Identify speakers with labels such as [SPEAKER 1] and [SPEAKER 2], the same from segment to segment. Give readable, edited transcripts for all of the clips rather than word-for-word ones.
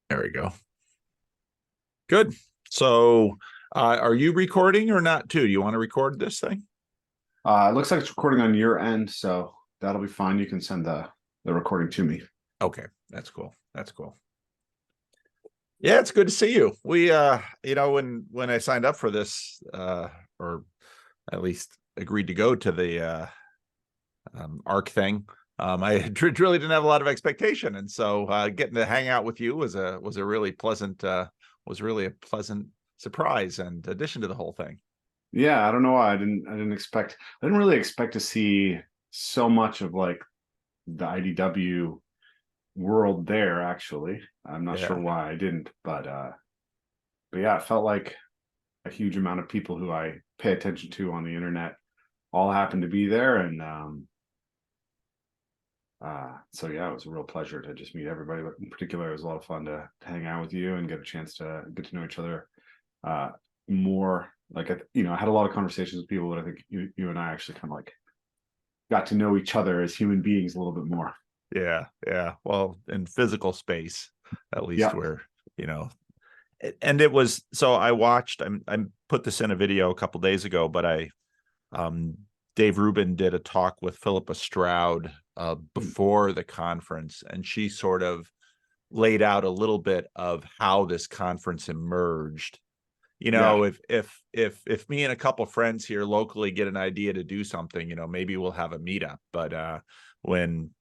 [SPEAKER 1] There we go. Good. So, are you recording or not too? You want to record this thing?
[SPEAKER 2] It looks like it's recording on your end, so that'll be fine. You can send the recording to me.
[SPEAKER 1] Okay, that's cool. That's cool. Yeah, it's good to see you. We when I signed up for this, or at least agreed to go to the ARC thing, I really didn't have a lot of expectation, and so getting to hang out with you was a really pleasant surprise and addition to the whole thing.
[SPEAKER 2] Yeah, I don't know why I didn't really expect to see so much of like the IDW world there, actually. I'm not sure
[SPEAKER 1] Yeah.
[SPEAKER 2] why I didn't, but yeah, it felt like a huge amount of people who I pay attention to on the internet all happened to be there, and so yeah, it was a real pleasure to just meet everybody. But in particular, it was a lot of fun to hang out with you and get a chance to get to know each other uh, more. Like, I had a lot of conversations with people, but I think you and I actually kind of like got to know each other as human beings a little bit more.
[SPEAKER 1] Yeah, yeah. Well, in physical space, at least
[SPEAKER 2] Yeah.
[SPEAKER 1] where, and it was, so I watched, I put this in a video a couple days ago, but um Dave Rubin did a talk with Philippa Stroud before the conference, and she sort of laid out a little bit of how this conference emerged.
[SPEAKER 2] Yeah.
[SPEAKER 1] If me and a couple friends here locally get an idea to do something, maybe we'll have a meetup. But when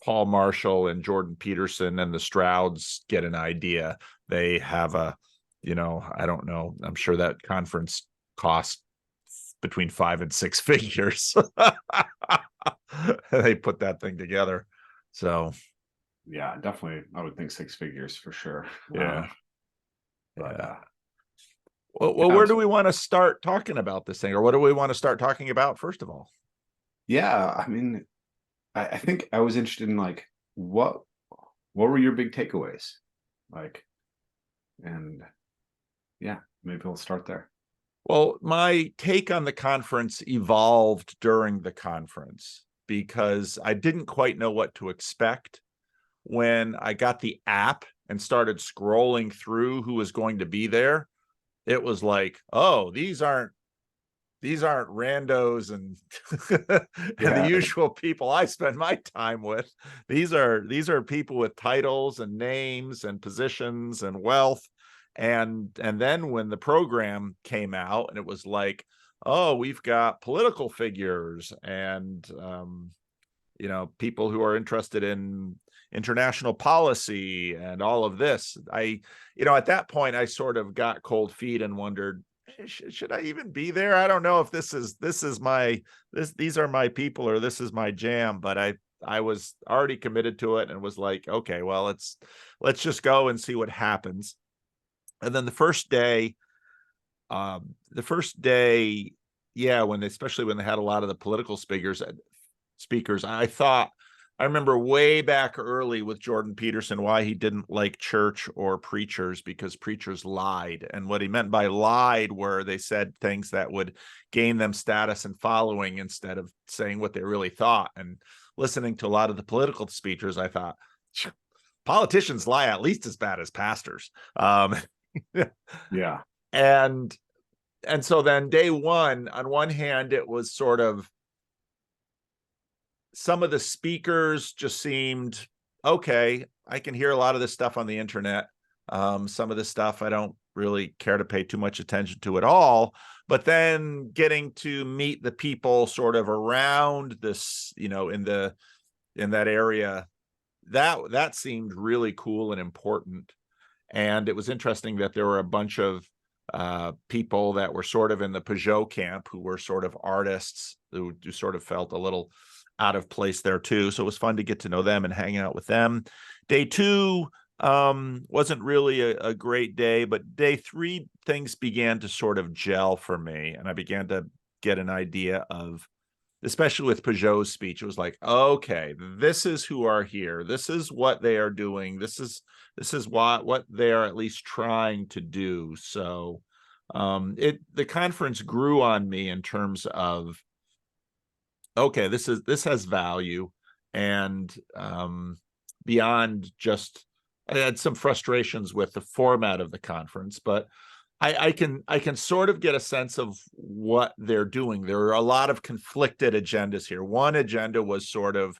[SPEAKER 1] Paul Marshall and Jordan Peterson and the Strouds get an idea, they have I don't know. I'm sure that conference costs between 5 and 6 figures. They put that thing together. So
[SPEAKER 2] Yeah, definitely. I would think six figures for sure.
[SPEAKER 1] yeah.
[SPEAKER 2] But
[SPEAKER 1] Yeah. Well,
[SPEAKER 2] yeah,
[SPEAKER 1] where do we want to start talking about this thing, or what do we want to start talking about first of all?
[SPEAKER 2] yeah, I mean, I think I was interested in like what were your big takeaways? Like, and yeah, maybe we'll start there.
[SPEAKER 1] Well, my take on the conference evolved during the conference because I didn't quite know what to expect. When I got the app and started scrolling through who was going to be there, it was like, oh, these aren't randos and and the
[SPEAKER 2] Yeah.
[SPEAKER 1] usual people I spend my time with. These are people with titles and names and positions and wealth. And then when the program came out, and it was like, oh, we've got political figures and people who are interested in international policy and all of this. At that point, I sort of got cold feet and wondered, should I even be there? I don't know if these are my people, or this is my jam, but I was already committed to it and was like, okay, well, let's just go and see what happens. And then the first day, yeah, especially when they had a lot of the political speakers, I remember way back early with Jordan Peterson why he didn't like church or preachers, because preachers lied. And what he meant by lied were they said things that would gain them status and following instead of saying what they really thought. And listening to a lot of the political speakers, I thought, politicians lie at least as bad as pastors.
[SPEAKER 2] Yeah.
[SPEAKER 1] and and so then day one, on one hand, it was sort of, some of the speakers just seemed okay. I can hear a lot of this stuff on the internet. Some of this stuff I don't really care to pay too much attention to at all. But then getting to meet the people sort of around this, in that area, that seemed really cool and important. And it was interesting that there were a bunch of people that were sort of in the Peugeot camp, who were sort of artists who sort of felt a little out of place there too. So it was fun to get to know them and hang out with them. Day two wasn't really a great day, but day three, things began to sort of gel for me. And I began to get an idea of, especially with Peugeot's speech, it was like, okay, this is who are here. This is what they are doing. This is what they are at least trying to do. So the conference grew on me in terms of, okay, this has value, and beyond just I had some frustrations with the format of the conference, but I can sort of get a sense of what they're doing. There are a lot of conflicted agendas here. One agenda was sort of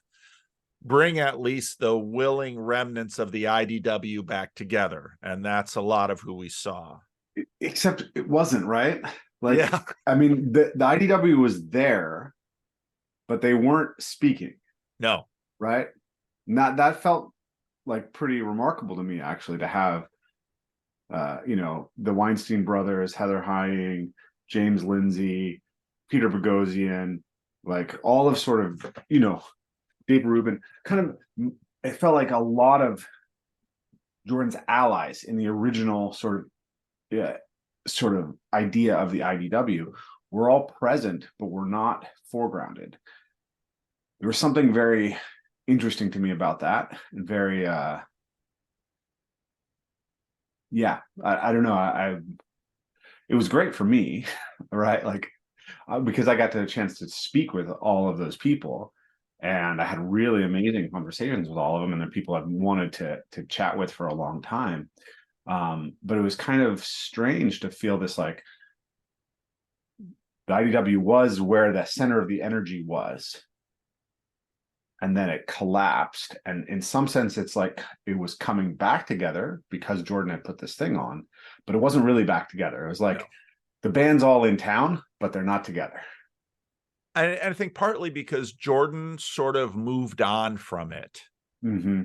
[SPEAKER 1] bring at least the willing remnants of the IDW back together, and that's a lot of who we saw.
[SPEAKER 2] Except it wasn't, right? Like,
[SPEAKER 1] Yeah.
[SPEAKER 2] I mean, the IDW was there, but they weren't speaking,
[SPEAKER 1] No.
[SPEAKER 2] right? Not that felt like pretty remarkable to me, actually, to have you know, the Weinstein brothers, Heather Heying, James Lindsay, Peter Boghossian, like all of sort of, you know, Dave Rubin, kind of, it felt like a lot of Jordan's allies in the original sort of idea of the IDW were all present, but were not foregrounded. There was something very interesting to me about that, and very yeah, I don't know. It was great for me, right? Like, because I got the chance to speak with all of those people, and I had really amazing conversations with all of them, and they're people I've wanted to chat with for a long time. But it was kind of strange to feel this, like, the IDW was where the center of the energy was, and then it collapsed. And in some sense, it's like it was coming back together because Jordan had put this thing on, but it wasn't really back together. It was like, the band's all in town, but they're not together.
[SPEAKER 1] And I think partly because Jordan sort of moved on from it.
[SPEAKER 2] Mm-hmm.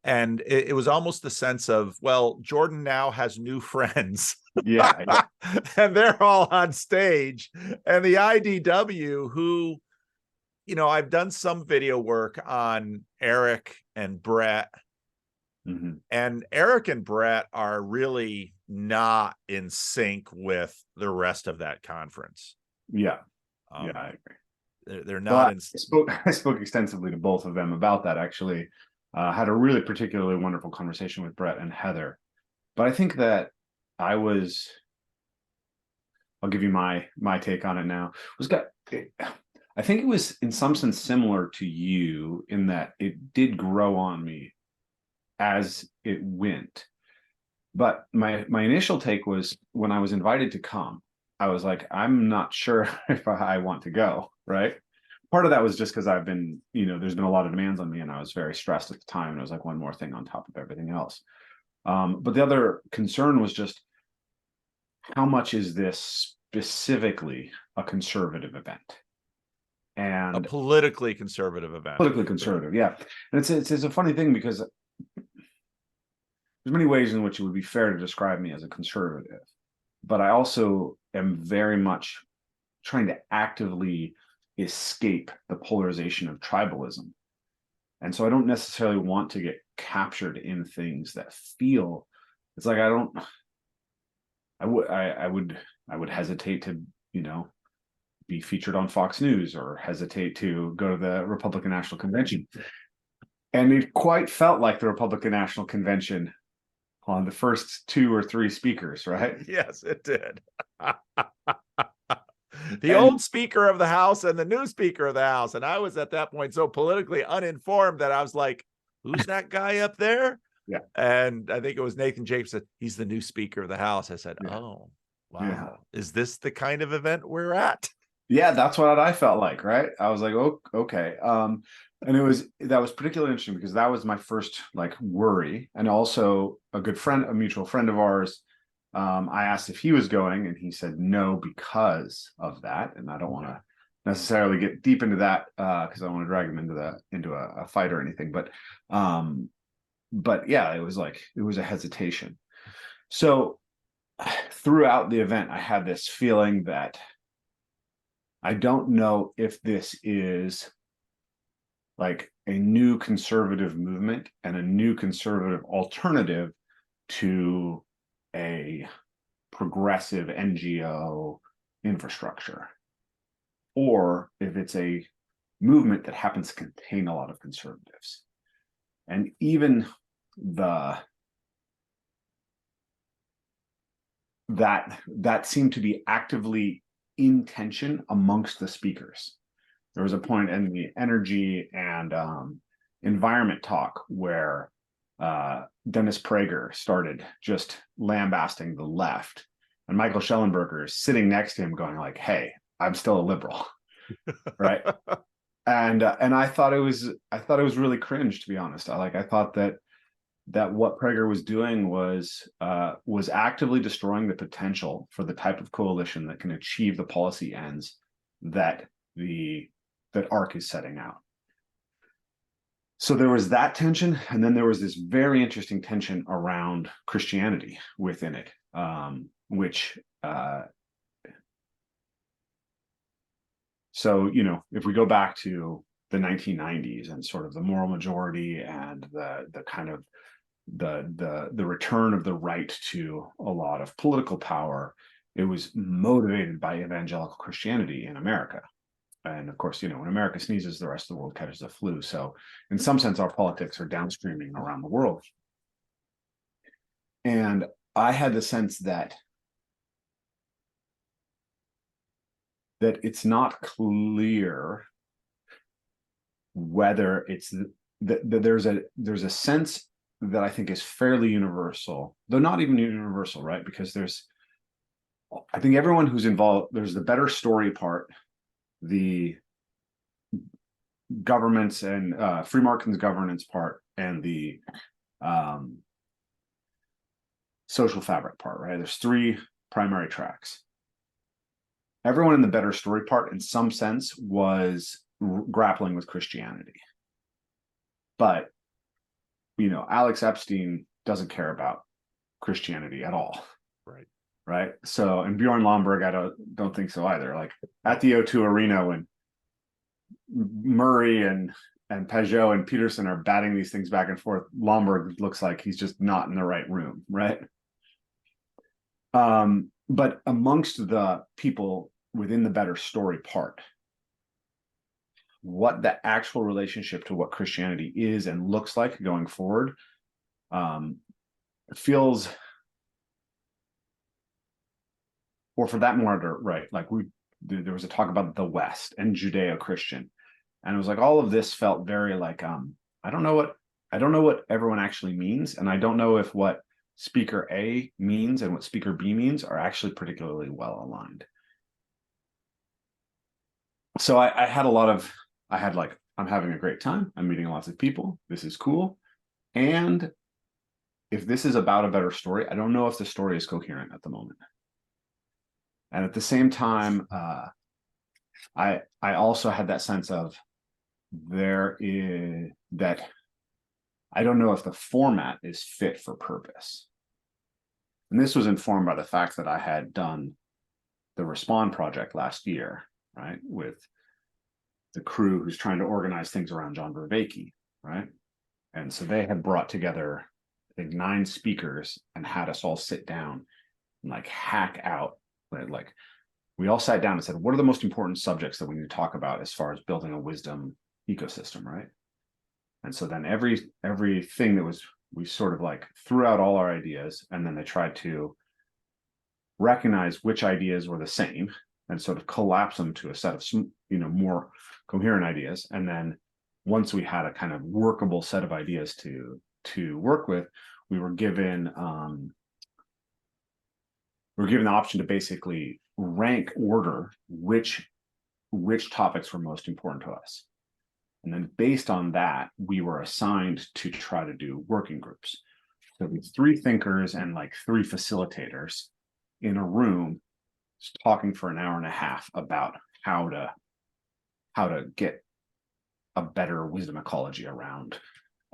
[SPEAKER 1] And it was almost the sense of, well, Jordan now has new friends.
[SPEAKER 2] Yeah.
[SPEAKER 1] And they're all on stage. And the IDW, who, you know, I've done some video work on Eric and Brett.
[SPEAKER 2] Mm-hmm.
[SPEAKER 1] And Eric and Brett are really not in sync with the rest of that conference.
[SPEAKER 2] Yeah. Yeah, I
[SPEAKER 1] agree. They're not
[SPEAKER 2] I spoke extensively to both of them about that, actually. Had a really particularly wonderful conversation with Brett and Heather. But I think that I'll give you my take on it now. I think it was in some sense similar to you, in that it did grow on me as it went. But my initial take was, when I was invited to come, I was like, I'm not sure if I want to go, right? Part of that was just because I've been, you know, there's been a lot of demands on me, and I was very stressed at the time, and it was like one more thing on top of everything else. But the other concern was just, how much is this specifically a conservative event? And
[SPEAKER 1] a politically conservative event.
[SPEAKER 2] Politically conservative, yeah. And it's a funny thing, because there's many ways in which it would be fair to describe me as a conservative, but I also am very much trying to actively escape the polarization of tribalism. And so I don't necessarily want to get captured in things that feel, it's like, I would hesitate to, you know, be featured on Fox News, or hesitate to go to the Republican National Convention. And it quite felt like the Republican National Convention on the first 2 or 3 speakers, right?
[SPEAKER 1] Yes, it did. The old Speaker of the House and the new Speaker of the House. And I was at that point so politically uninformed that I was like, who's that guy up there?
[SPEAKER 2] Yeah.
[SPEAKER 1] And I think it was Nathan Japes said, he's the new Speaker of the House. I said,
[SPEAKER 2] yeah.
[SPEAKER 1] Oh, wow.
[SPEAKER 2] Yeah.
[SPEAKER 1] Is this the kind of event we're at?
[SPEAKER 2] Yeah, that's what I felt like, right? I was like, oh, okay. And that was particularly interesting, because that was my first, like, worry. And also a mutual friend of ours, I asked if he was going, and he said no because of that. And I don't want to necessarily get deep into that, because I don't want to drag him into a fight or anything. But yeah, it was a hesitation. So throughout the event, I had this feeling that I don't know if this is like a new conservative movement and a new conservative alternative to a progressive NGO infrastructure, or if it's a movement that happens to contain a lot of conservatives. And even that seemed to be actively in tension amongst the speakers. There was a point in the energy and environment talk where Dennis Prager started just lambasting the left, and Michael Schellenberger is sitting next to him going like, hey, I'm still a liberal. Right. And I thought it was really cringe, to be honest. I thought that what Prager was doing was actively destroying the potential for the type of coalition that can achieve the policy ends that ARC is setting out. So there was that tension, and then there was this very interesting tension around Christianity within it, which so, you know, if we go back to the 1990s and sort of the moral majority and the kind of the return of the right to a lot of political power, it was motivated by evangelical Christianity in America. And of course, you know, when America sneezes, the rest of the world catches the flu. So in some sense, our politics are downstreaming around the world. And I had the sense that it's not clear whether it's that there's a sense that I think is fairly universal, though not even universal, right? Because I think everyone who's involved, there's the better story part, the governments and free markets governance part, and the social fabric part, right? There's three primary tracks. Everyone in the better story part, in some sense, was grappling with Christianity. But, you know, Alex Epstein doesn't care about Christianity at all.
[SPEAKER 1] Right.
[SPEAKER 2] Right. So, and Bjorn Lomborg, I don't think so either. Like at the O2 Arena, when Murray and Peugeot and Peterson are batting these things back and forth, Lomborg looks like he's just not in the right room. Right. But amongst the people within the better story part, what the actual relationship to what Christianity is and looks like going forward feels, or for that matter, right? Like there was a talk about the West and Judeo-Christian, and it was like all of this felt very like I don't know what everyone actually means, and I don't know if what speaker A means and what speaker B means are actually particularly well aligned. So I had like, I'm having a great time. I'm meeting lots of people. This is cool. And if this is about a better story, I don't know if the story is coherent at the moment. And at the same time, I also had that sense of that I don't know if the format is fit for purpose. And this was informed by the fact that I had done the Respond project last year, right, with the crew who's trying to organize things around John Vervaeke, right? And so they had brought together, I think, 9 speakers and had us all sit down and like hack out, like we all sat down and said, what are the most important subjects that we need to talk about as far as building a wisdom ecosystem, right? And so then everything that was, we sort of like threw out all our ideas, and then they tried to recognize which ideas were the same and sort of collapse them to a set of, you know, more coherent ideas. And then once we had a kind of workable set of ideas to work with, we were given the option to basically rank order which topics were most important to us. And then based on that, we were assigned to try to do working groups. So these 3 thinkers and like 3 facilitators in a room talking for an hour and a half about how to get a better wisdom ecology around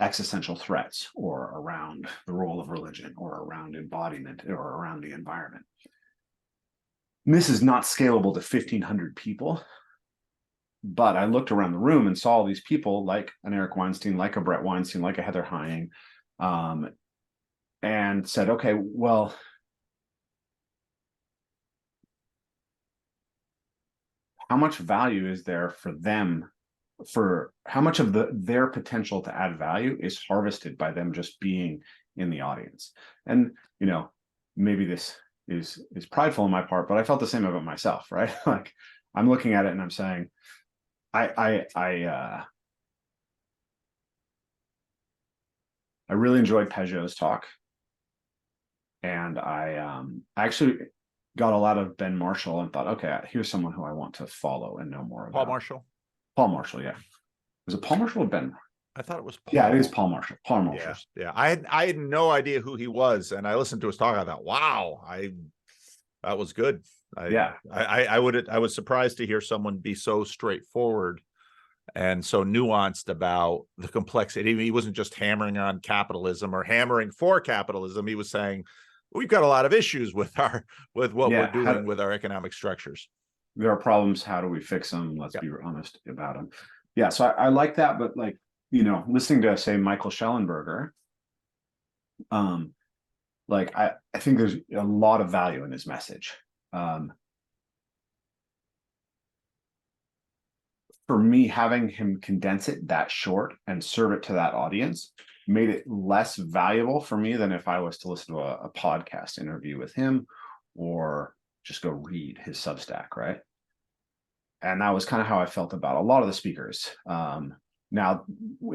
[SPEAKER 2] existential threats, or around the role of religion, or around embodiment, or around the environment. And this is not scalable to 1,500 people. But I looked around the room and saw all these people like an Eric Weinstein, like a Brett Weinstein, like a Heather Heying, and said, okay, well, how much value is there for them? For how much of their potential to add value is harvested by them just being in the audience? And, you know, maybe this is prideful on my part, but I felt the same about myself, right? Like I'm looking at it and I'm saying, I really enjoyed Peugeot's talk. And I actually got a lot of Ben Marshall and thought, okay, here's someone who I want to follow and know more
[SPEAKER 1] Paul
[SPEAKER 2] about.
[SPEAKER 1] Marshall.
[SPEAKER 2] Paul Marshall, yeah. Was it Paul Marshall or Ben?
[SPEAKER 1] I thought it was Paul.
[SPEAKER 2] Yeah, it is Paul Marshall. Paul Marshall.
[SPEAKER 1] Yeah. I had no idea who he was, and I listened to his talk. I thought, wow, that was good. I was surprised to hear someone be so straightforward and so nuanced about the complexity. He wasn't just hammering on capitalism or hammering for capitalism. He was saying we've got a lot of issues with what we're doing with our economic structures.
[SPEAKER 2] There are problems. How do we fix them? Let's be honest about them. Yeah, so I like that, but like, you know, listening to, say, Michael Schellenberger, like I think there's a lot of value in his message. For me, having him condense it that short and serve it to that audience made it less valuable for me than if I was to listen to a podcast interview with him or just go read his Substack, right? And that was kind of how I felt about a lot of the speakers. Now,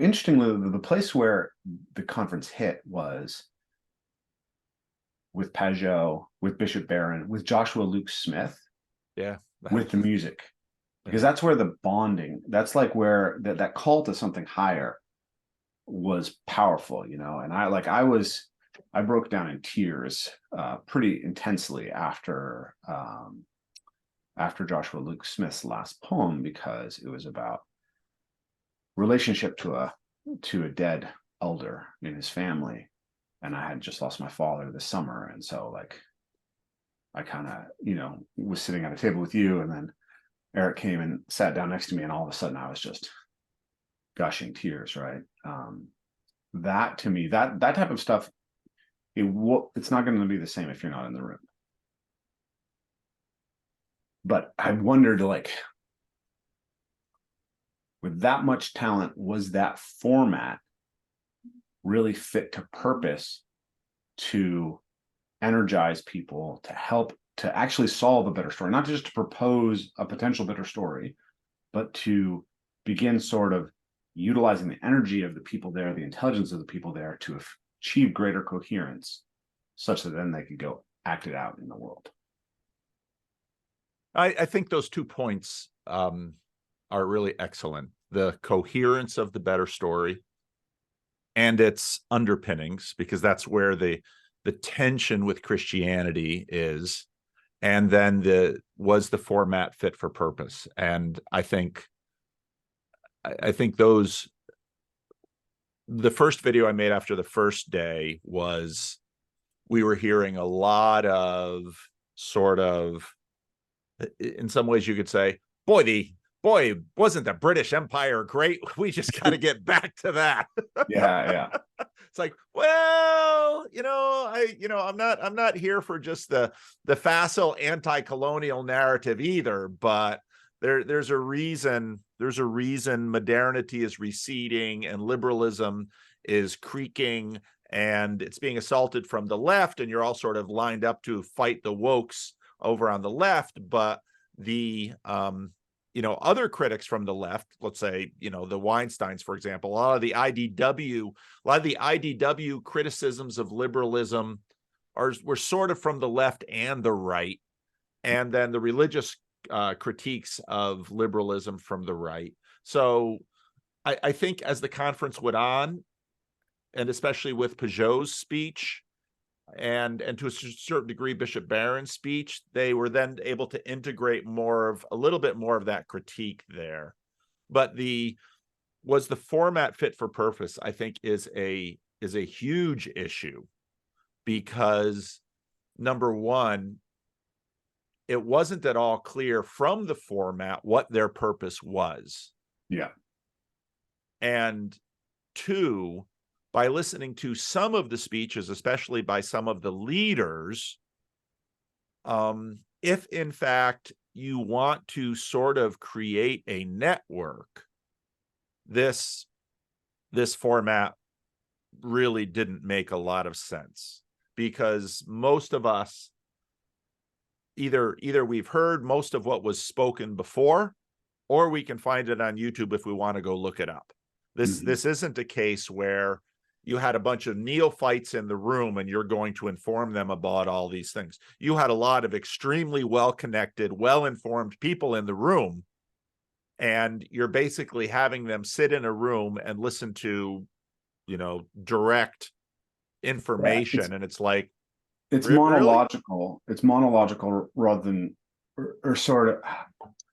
[SPEAKER 2] interestingly, the place where the conference hit was with Peugeot, with Bishop Barron, with Joshua Luke Smith, with the music. Because that's where the bonding, that's like where that call to something higher was powerful, you know. And I broke down in tears pretty intensely after Joshua Luke Smith's last poem, because it was about relationship to a dead elder in his family, and I had just lost my father this summer, and so like I kind of, you know, was sitting at a table with you, and then Eric came and sat down next to me, and all of a sudden I was just gushing tears, right? That to me, that type of stuff, it's not going to be the same if you're not in the room. But I wondered, like, with that much talent, was that format really fit to purpose to energize people, to help to actually solve a better story, not just to propose a potential better story, but to begin sort of utilizing the energy of the people there, the intelligence of the people there, to achieve greater coherence, such that then they could go act it out in the world.
[SPEAKER 1] I think those 2 points are really excellent. The coherence of the better story and its underpinnings, because that's where the tension with Christianity is. And then was the format fit for purpose? And I think those, the first video I made after the first day was, we were hearing a lot of sort of, in some ways you could say, boy, wasn't the British Empire great? We just got to get back to that.
[SPEAKER 2] Yeah.
[SPEAKER 1] It's like, well, I'm not here for just the facile anti-colonial narrative either, but there's a reason modernity is receding and liberalism is creaking and it's being assaulted from the left, and you're all sort of lined up to fight the wokes over on the left. But the other critics from the left, let's say, the Weinsteins, for example, a lot of the IDW criticisms of liberalism were sort of from the left and the right, and then the religious critiques of liberalism from the right. So I think as the conference went on, and especially with Peugeot's speech, and to a certain degree Bishop Barron's speech, they were then able to integrate a little bit more of that critique there. But was the format fit for purpose, I think, is a huge issue, because number one, it wasn't at all clear from the format what their purpose was.
[SPEAKER 2] Yeah.
[SPEAKER 1] And two, by listening to some of the speeches, especially by some of the leaders, if in fact you want to sort of create a network, this format really didn't make a lot of sense, because most of us either we've heard most of what was spoken before, or we can find it on YouTube if we want to go look it up. This isn't a case where you had a bunch of neophytes in the room and you're going to inform them about all these things. You had a lot of extremely well-connected, well-informed people in the room, and you're basically having them sit in a room and listen to, direct information. And it's like,
[SPEAKER 2] it's
[SPEAKER 1] really?
[SPEAKER 2] monological. It's monological rather than, or sort of,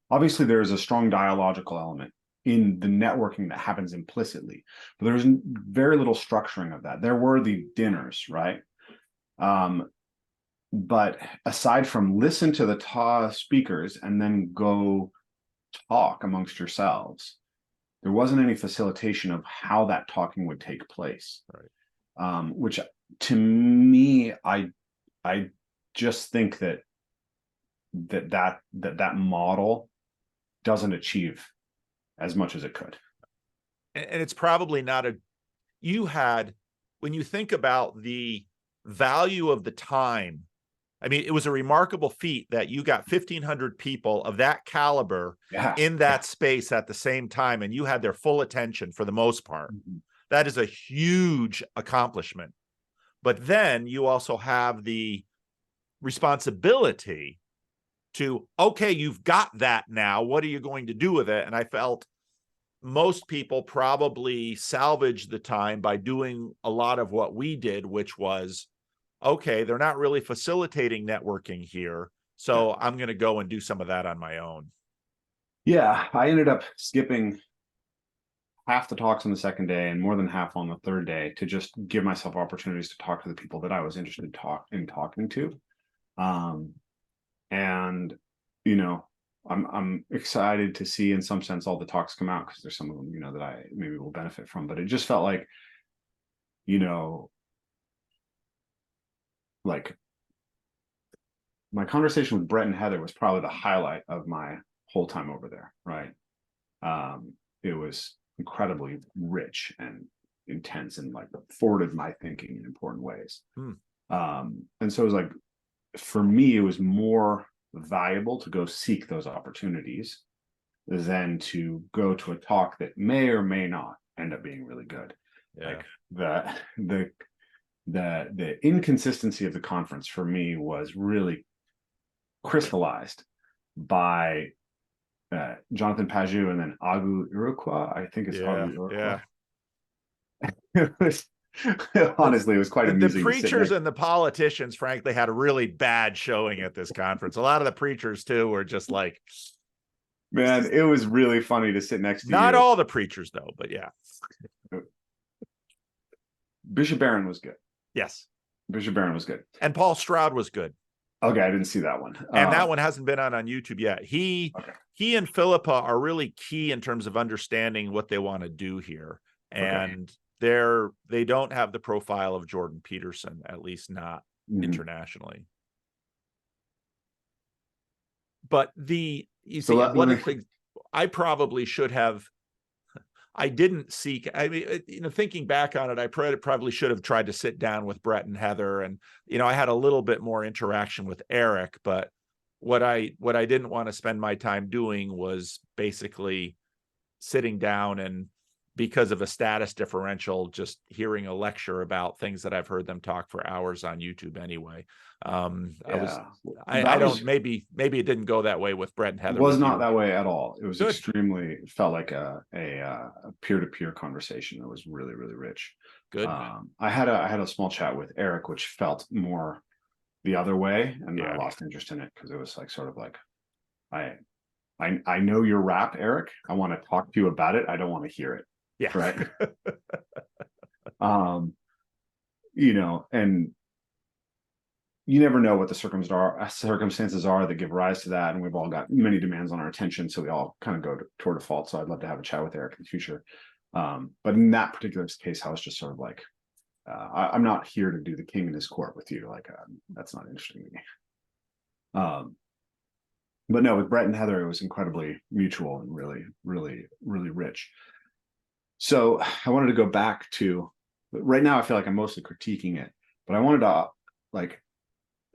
[SPEAKER 2] obviously there's a strong dialogical element in the networking that happens implicitly, but there's very little structuring of that. There were the dinners, right? But aside from listen to the speakers and then go talk amongst yourselves, there wasn't any facilitation of how that talking would take place.
[SPEAKER 1] Right.
[SPEAKER 2] Which to me, I just think that model doesn't achieve as much as it could.
[SPEAKER 1] And it's probably not when you think about the value of the time, I mean, it was a remarkable feat that you got 1,500 people of that caliber in that space at the same time, and you had their full attention for the most part. Mm-hmm. That is a huge accomplishment. But then you also have the responsibility to, okay, you've got that now. What are you going to do with it? And I felt most people probably salvaged the time by doing a lot of what we did, which was, okay, they're not really facilitating networking here, so I'm going to go and do some of that on my own.
[SPEAKER 2] Yeah, I ended up skipping half the talks on the second day and more than half on the third day to just give myself opportunities to talk to the people that I was interested in talking to. And, I'm excited to see, in some sense, all the talks come out, because there's some of them, that I maybe will benefit from. But it just felt like, like my conversation with Brett and Heather was probably the highlight of my whole time over there, right? It was incredibly rich and intense and like forwarded my thinking in important ways. And so it was like, for me, it was more valuable to go seek those opportunities than to go to a talk that may or may not end up being really good. Like the inconsistency of the conference for me was really crystallized by Jonathan Paju and then Agu Iroquois. I think it's Agu Iroquois. It was, honestly, it was quite amusing.
[SPEAKER 1] The preachers and the politicians, frankly, had a really bad showing at this conference. A lot of the preachers, too, were just like...
[SPEAKER 2] Man, it was really funny to sit next to
[SPEAKER 1] Not all the preachers, though, but yeah.
[SPEAKER 2] Bishop Barron was good.
[SPEAKER 1] Yes.
[SPEAKER 2] Bishop Barron was good.
[SPEAKER 1] And Paul Stroud was good.
[SPEAKER 2] Okay, I didn't see that one.
[SPEAKER 1] And that one hasn't been on YouTube yet. He and Philippa are really key in terms of understanding what they want to do here. And they don't have the profile of Jordan Peterson, at least not internationally. But I probably should have, I didn't seek, I mean, thinking back on it, I probably should have tried to sit down with Brett and Heather, and, I had a little bit more interaction with Eric, but what I didn't want to spend my time doing was basically sitting down and, because of a status differential, just hearing a lecture about things that I've heard them talk for hours on YouTube anyway. Maybe it didn't go that way with Brett and Heather.
[SPEAKER 2] It was not that way at all. It was it felt like a peer-to-peer conversation that was really, really rich.
[SPEAKER 1] Good.
[SPEAKER 2] I had a small chat with Eric, which felt more the other way, and I lost interest in it because it was like sort of like, I know your rap, Eric. I want to talk to you about it. I don't want to hear it.
[SPEAKER 1] Yeah.
[SPEAKER 2] Right. And you never know what the circumstances are that give rise to that. And we've all got many demands on our attention. So we all kind of go toward default. So I'd love to have a chat with Eric in the future. But in that particular case, I was just sort of like, I'm not here to do the king in his court with you. Like, that's not interesting to me. But no, with Brett and Heather, it was incredibly mutual and really, really, really rich. So I wanted to go back to, right now I feel like I'm mostly critiquing it, but I wanted to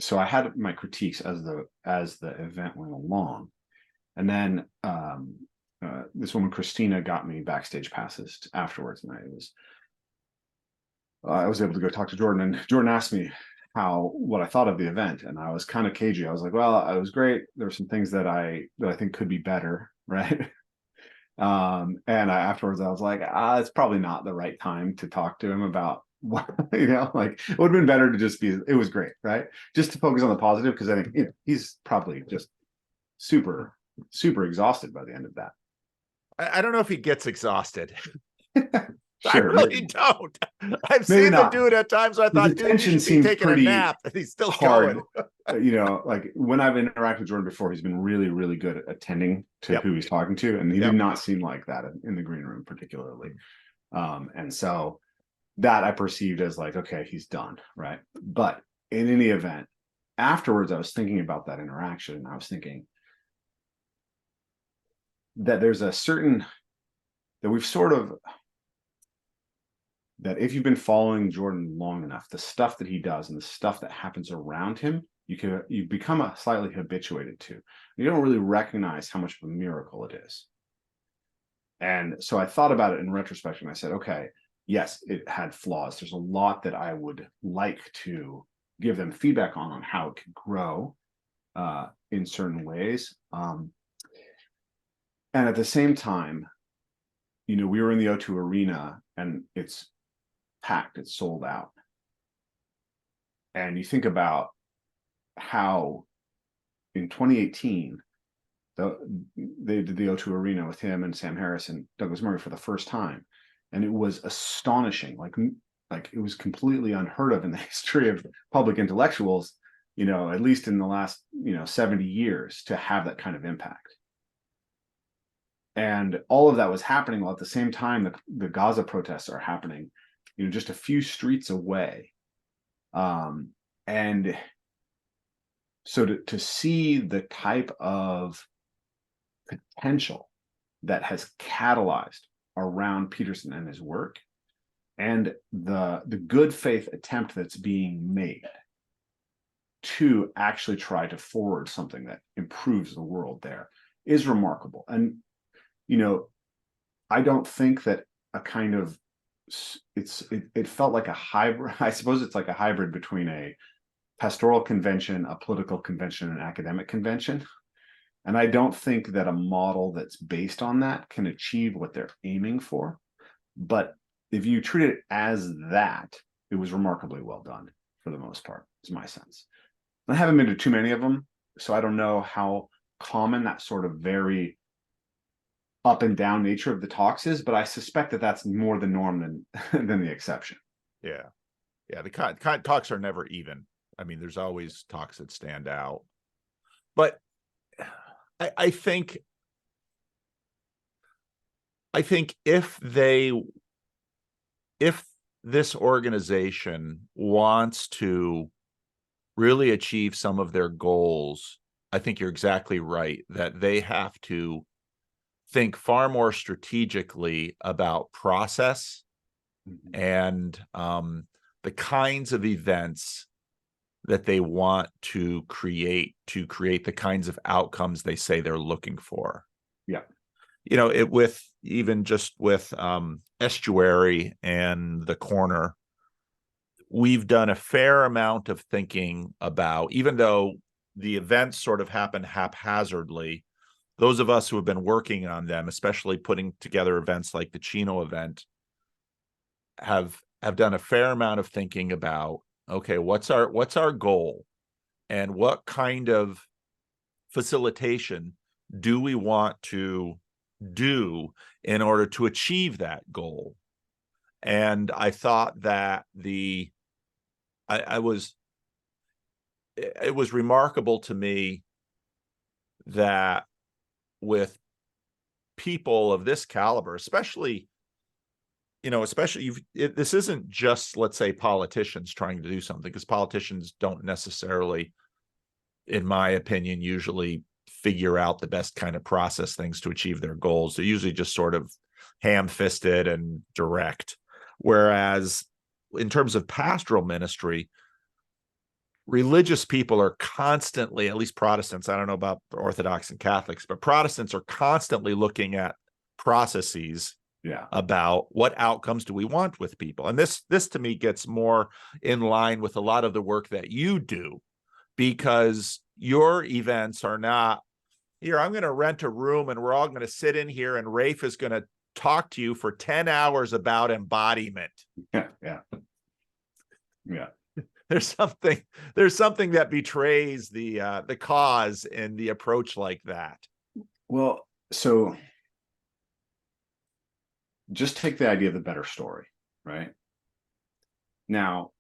[SPEAKER 2] so I had my critiques as the event went along. And then this woman, Christina, got me backstage passes afterwards. And I was able to go talk to Jordan, and Jordan asked me what I thought of the event, and I was kind of cagey. I was like, well, it was great. There were some things that I think could be better, right? And afterwards I was like, it's probably not the right time to talk to him about what, like it would have been better to just be, it was great, right? Just to focus on the positive, because I think he's probably just super, super exhausted by the end of that.
[SPEAKER 1] I don't know if he gets exhausted. I
[SPEAKER 2] Sure,
[SPEAKER 1] really don't. I've
[SPEAKER 2] maybe
[SPEAKER 1] seen the
[SPEAKER 2] not.
[SPEAKER 1] dude at times where I
[SPEAKER 2] His
[SPEAKER 1] thought, dude, you
[SPEAKER 2] attention
[SPEAKER 1] should be
[SPEAKER 2] seemed
[SPEAKER 1] taking a
[SPEAKER 2] pretty
[SPEAKER 1] nap, and he's still
[SPEAKER 2] hard.
[SPEAKER 1] going.
[SPEAKER 2] Like when I've interacted with Jordan before, he's been really, really good at attending to who he's talking to, and he did not seem like that in the green room particularly. And so that I perceived as like, okay, he's done, right? But in any event, afterwards, I was thinking about that interaction, and I was thinking that there's a certain that we've sort of that if you've been following Jordan long enough, the stuff that he does and the stuff that happens around him, you become slightly habituated to. You don't really recognize how much of a miracle it is. And so I thought about it in retrospect, and I said, okay, yes, it had flaws. There's a lot that I would like to give them feedback on how it could grow in certain ways. And at the same time, we were in the O2 Arena, and it's packed, it's sold out. And you think about how in 2018, they did the O2 Arena with him and Sam Harris and Douglas Murray for the first time. And it was astonishing. Like it was completely unheard of in the history of public intellectuals, at least in the last, 70 years, to have that kind of impact. And all of that was happening while at the same time the Gaza protests are happening, just a few streets away. And so to see the type of potential that has catalyzed around Peterson and his work, and the good faith attempt that's being made to actually try to forward something that improves the world there is remarkable. And I don't think that a kind of it felt like a hybrid. I suppose it's like a hybrid between a pastoral convention, a political convention, and an academic convention. And I don't think that a model that's based on that can achieve what they're aiming for. But if you treat it as that, it was remarkably well done for the most part, is my sense. I haven't been to too many of them, so I don't know how common that sort of very up and down nature of the talks is, but I suspect that that's more the norm than the exception.
[SPEAKER 1] Yeah. The talks are never even. I mean, there's always talks that stand out. But I think if this organization wants to really achieve some of their goals, I think you're exactly right that they have to think far more strategically about process and the kinds of events that they want to create the kinds of outcomes they say they're looking for.
[SPEAKER 2] Yeah.
[SPEAKER 1] With Estuary and the Corner, we've done a fair amount of thinking about, even though the events sort of happen haphazardly, those of us who have been working on them, especially putting together events like the Chino event, have done a fair amount of thinking about, okay, what's our goal, and what kind of facilitation do we want to do in order to achieve that goal? And I thought that it was remarkable to me that with people of this caliber, especially this isn't just, let's say, politicians trying to do something, because politicians don't necessarily, in my opinion, usually figure out the best kind of process things to achieve their goals. They're usually just sort of ham-fisted and direct. Whereas in terms of pastoral ministry, religious people are constantly, at least Protestants, I don't know about Orthodox and Catholics, but Protestants are constantly looking at processes
[SPEAKER 2] Yeah.
[SPEAKER 1] about what outcomes do we want with people. And this to me gets more in line with a lot of the work that you do, because your events are not, here, I'm going to rent a room and we're all going to sit in here and Rafe is going to talk to you for 10 hours about embodiment.
[SPEAKER 2] Yeah. Yeah. Yeah.
[SPEAKER 1] There's something that betrays the cause in the approach like that.
[SPEAKER 2] Well, so just take the idea of the better story, right? Now,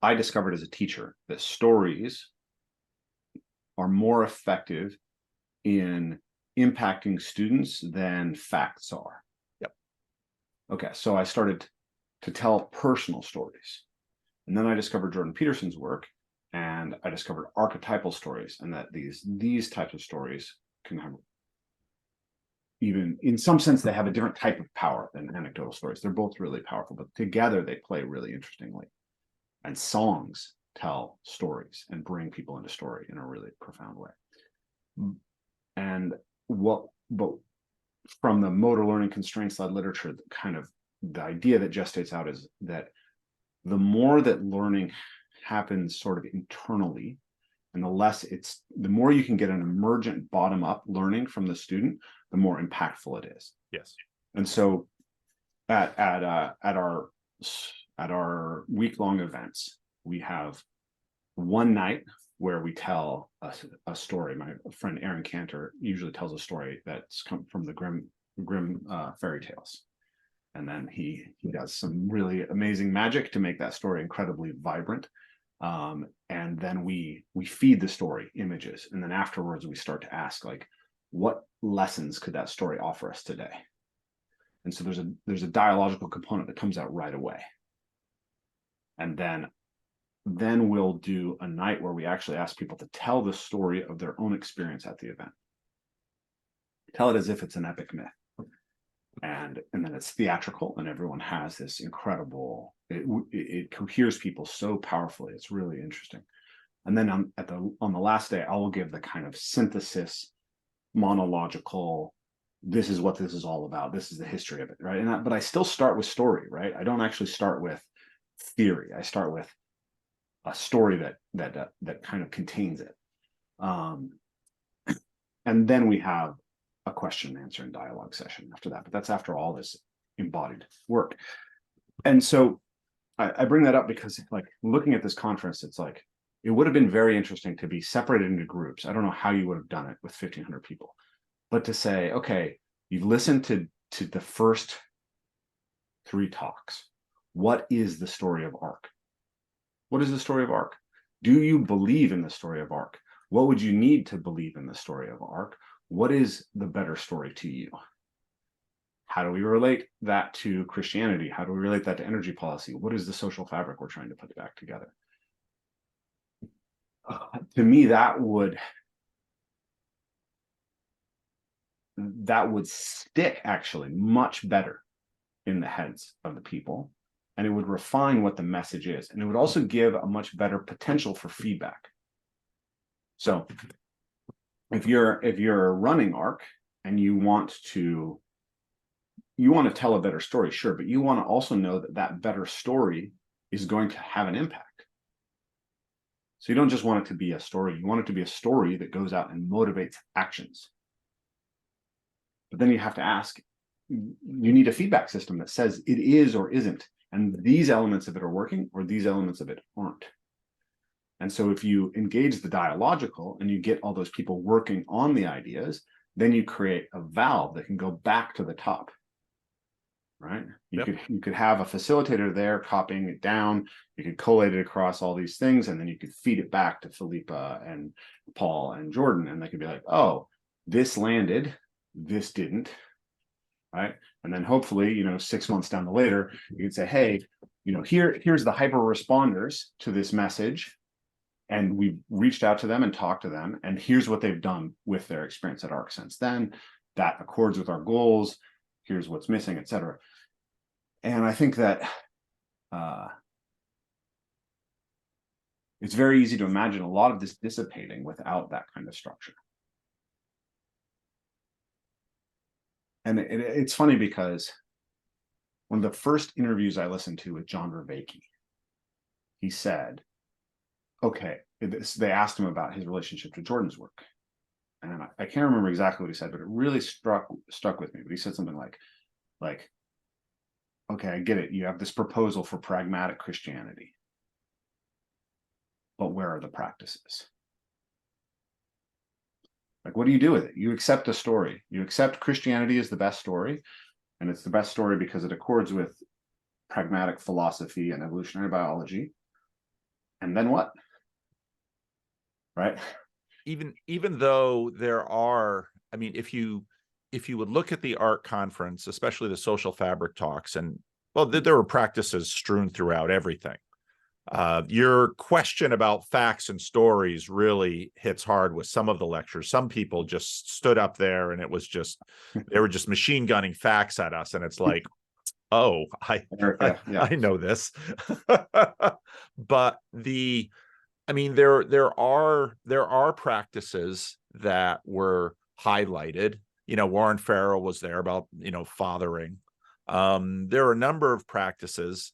[SPEAKER 2] I discovered as a teacher that stories are more effective in impacting students than facts are.
[SPEAKER 1] Yep.
[SPEAKER 2] Okay, so I started to tell personal stories. And then I discovered Jordan Peterson's work, and I discovered archetypal stories, and that these types of stories can have, even in some sense, they have a different type of power than anecdotal stories. They're both really powerful, but together they play really interestingly. And songs tell stories and bring people into story in a really profound way. And but from the motor learning constraints-led literature, kind of the idea that gestates out is that the more that learning happens sort of internally, and the more you can get an emergent bottom-up learning from the student, the more impactful it is.
[SPEAKER 1] Yes.
[SPEAKER 2] And so at our week-long events, we have one night where we tell a story. My friend Aaron Cantor usually tells a story that's come from the Grimm fairy tales. And then he does some really amazing magic to make that story incredibly vibrant. And then we feed the story images. And then afterwards, we start to ask, like, what lessons could that story offer us today? And so there's a dialogical component that comes out right away. And then we'll do a night where we actually ask people to tell the story of their own experience at the event. Tell it as if it's an epic myth. And then it's theatrical, and everyone has this incredible, it coheres people so powerfully. It's really interesting. And then on the last day, I will give the kind of synthesis, monological, this is what this is all about. This is the history of it, right? But I still start with story, right? I don't actually start with theory. I start with a story that kind of contains it. And then we have a question and answer and dialogue session after that. But that's after all this embodied work. And so I bring that up because, like, looking at this conference, it's like, it would have been very interesting to be separated into groups. I don't know how you would have done it with 1,500 people, but to say, okay, you've listened to the first 3 talks. What is the story of ARC? What is the story of ARC? Do you believe in the story of ARC? What would you need to believe in the story of ARC? What is the better story to you? How do we relate that to Christianity? How do we relate that to energy policy? What is the social fabric we're trying to put back together? To me, that would stick actually much better in the heads of the people, and it would refine what the message is, and it would also give a much better potential for feedback. So if you're running ARC and you want to tell a better story, sure, but you want to also know that that better story is going to have an impact. So you don't just want it to be a story, you want it to be a story that goes out and motivates actions. But then you have to ask, you need a feedback system that says it is or isn't, and these elements of it are working or these elements of it aren't. And so if you engage the dialogical and you get all those people working on the ideas, then you create a valve that can go back to the top, right? You could have a facilitator there copying it down. You could collate it across all these things, and then you could feed it back to Philippa and Paul and Jordan, and they could be like, oh, this landed, this didn't, right? And then hopefully, 6 months down the later, you can say, hey, here's the hyper responders to this message, and we've reached out to them and talked to them, and here's what they've done with their experience at ARC since then. That accords with our goals. Here's what's missing, et cetera. And I think that it's very easy to imagine a lot of this dissipating without that kind of structure. and it's funny because one of the first interviews I listened to with John Vervaeke, he said, okay, they asked him about his relationship to Jordan's work. And I can't remember exactly what he said, but it really struck with me. But he said something like, okay, I get it. You have this proposal for pragmatic Christianity, but where are the practices? Like, what do you do with it? You accept a story. You accept Christianity as the best story, and it's the best story because it accords with pragmatic philosophy and evolutionary biology. And then what? Right?
[SPEAKER 1] Even though there are, I mean, if you would look at the art conference, especially the social fabric talks, and well, there were practices strewn throughout everything. Your question about facts and stories really hits hard with some of the lectures. Some people just stood up there and it was just, they were just machine gunning facts at us. And it's like, oh, I know this. But I mean, there are practices that were highlighted. You know, Warren Farrell was there about, fathering. There are a number of practices.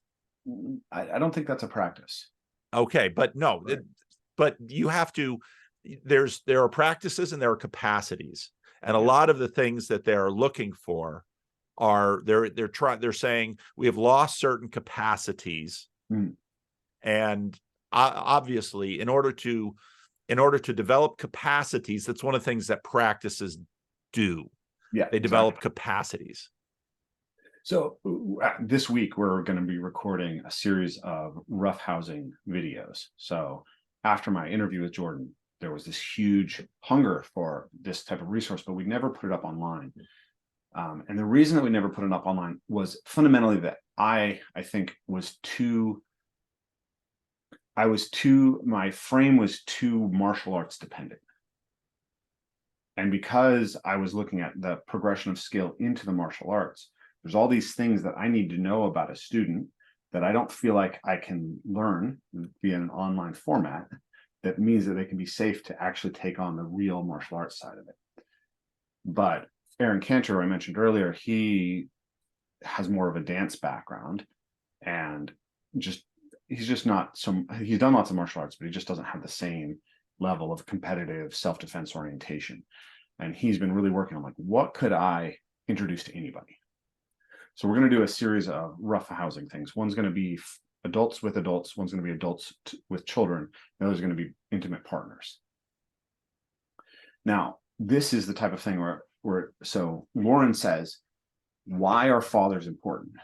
[SPEAKER 2] I don't think that's a practice.
[SPEAKER 1] Okay, but no,
[SPEAKER 2] right.
[SPEAKER 1] But you have to, there are practices and there are capacities. And a lot of the things that they're looking for are, they're saying we have lost certain capacities. And obviously, in order to develop capacities, that's one of the things that practices do. They develop capacities.
[SPEAKER 2] So this week, we're going to be recording a series of roughhousing videos. So after my interview with Jordan, there was this huge hunger for this type of resource, but we never put it up online. And the reason that we never put it up online was fundamentally that I think my frame was too martial arts dependent. And because I was looking at the progression of skill into the martial arts, there's all these things that I need to know about a student that I don't feel like I can learn via an online format. That means that they can be safe to actually take on the real martial arts side of it. But Aaron Cantor, who I mentioned earlier, he has more of a dance background, and he's done lots of martial arts, but he just doesn't have the same level of competitive self-defense orientation. And he's been really working on, like, what could I introduce to anybody? So we're going to do a series of roughhousing things. One's going to be adults with adults. One's going to be adults with children. The other's going to be intimate partners. Now, this is the type of thing where so Lauren says, why are fathers important?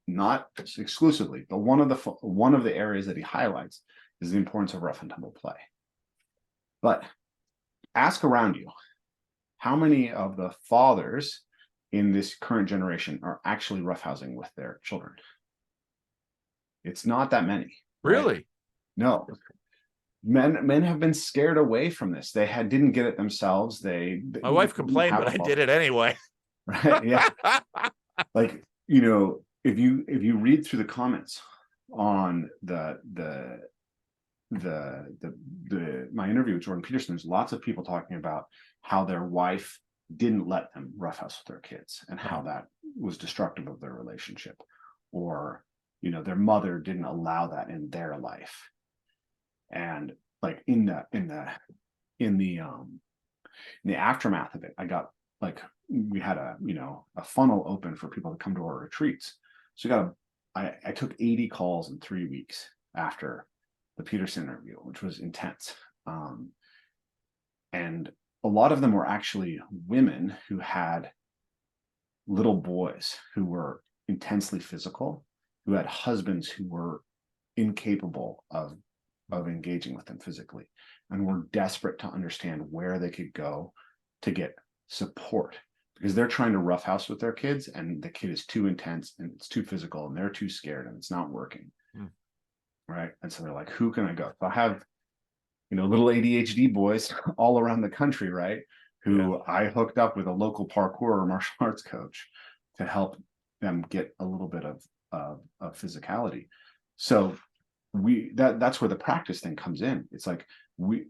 [SPEAKER 2] Not exclusively, but one of the areas that he highlights is the importance of rough and tumble play. But ask around you, how many of the fathers in this current generation are actually roughhousing with their children? It's not that many.
[SPEAKER 1] Really?
[SPEAKER 2] Right? No. Men have been scared away from this. They didn't get it themselves.
[SPEAKER 1] My wife complained, but I did it anyway.
[SPEAKER 2] Right? Yeah. Like, if you read through the comments on my interview with Jordan Peterson, there's lots of people talking about how their wife didn't let them roughhouse with their kids and how that was destructive of their relationship, or their mother didn't allow that in their life. And like in the aftermath of it, I got, like, we had a funnel open for people to come to our retreats. So I took 80 calls in 3 weeks after the Peterson interview, which was intense. And a lot of them were actually women who had little boys who were intensely physical, who had husbands who were incapable of engaging with them physically, and were desperate to understand where they could go to get support, because they're trying to roughhouse with their kids and the kid is too intense and it's too physical and they're too scared and it's not working. Right? And so they're like, who can I go? So I have little ADHD boys all around the country, right, who I hooked up with a local parkour or martial arts coach to help them get a little bit of physicality. So that's where the practice thing comes in. It's like if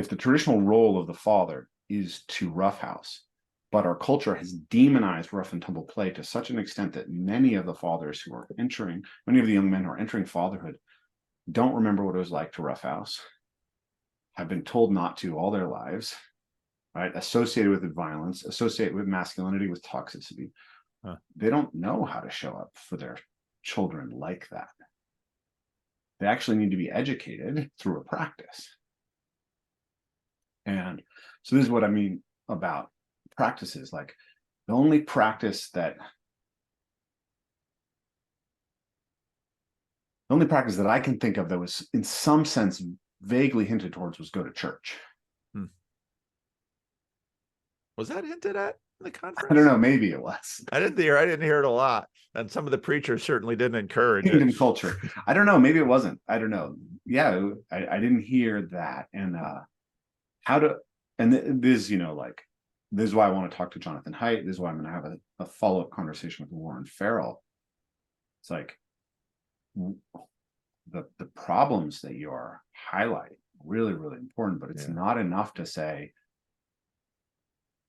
[SPEAKER 2] the traditional role of the father is to roughhouse. But our culture has demonized rough and tumble play to such an extent that many of the fathers who are entering, many of the young men who are entering fatherhood don't remember what it was like to roughhouse, have been told not to all their lives, right? Associated with violence, associated with masculinity, with toxicity. They don't know how to show up for their children like that. They actually need to be educated through a practice. And so this is what I mean about practices. Like, the only practice that I can think of that was in some sense vaguely hinted towards was go to church.
[SPEAKER 1] Was that hinted at in the conference?
[SPEAKER 2] I don't know, maybe it was.
[SPEAKER 1] I didn't hear it a lot. And some of the preachers certainly didn't encourage
[SPEAKER 2] Kingdom
[SPEAKER 1] it.
[SPEAKER 2] culture. I don't know, maybe it wasn't. I don't know. Yeah, I didn't hear that. And this, you know, like, this is why I want to talk to Jonathan Haidt. This is why I'm going to have a follow-up conversation with Warren Farrell. It's like, the problems that you are highlighting really, really important, but it's not enough to say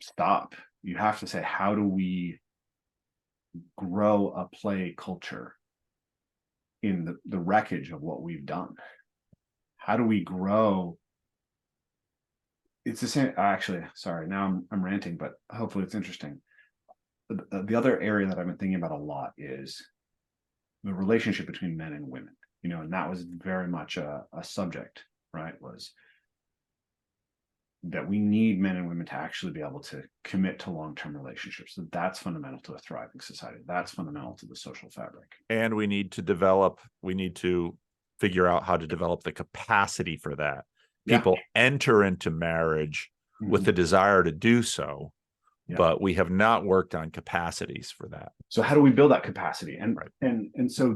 [SPEAKER 2] stop. You have to say, how do we grow a play culture in the wreckage of what we've done? How do we grow? It's the same. Actually, sorry, now I'm ranting, but hopefully it's interesting. The other area that I've been thinking about a lot is the relationship between men and women. You know, and that was very much a subject, right? Was that we need men and women to actually be able to commit to long-term relationships. That's fundamental to a thriving society. That's fundamental to the social fabric.
[SPEAKER 1] And we need to figure out how to develop the capacity for that. People enter into marriage with the desire to do so, but we have not worked on capacities for that.
[SPEAKER 2] So how do we build that capacity? And and so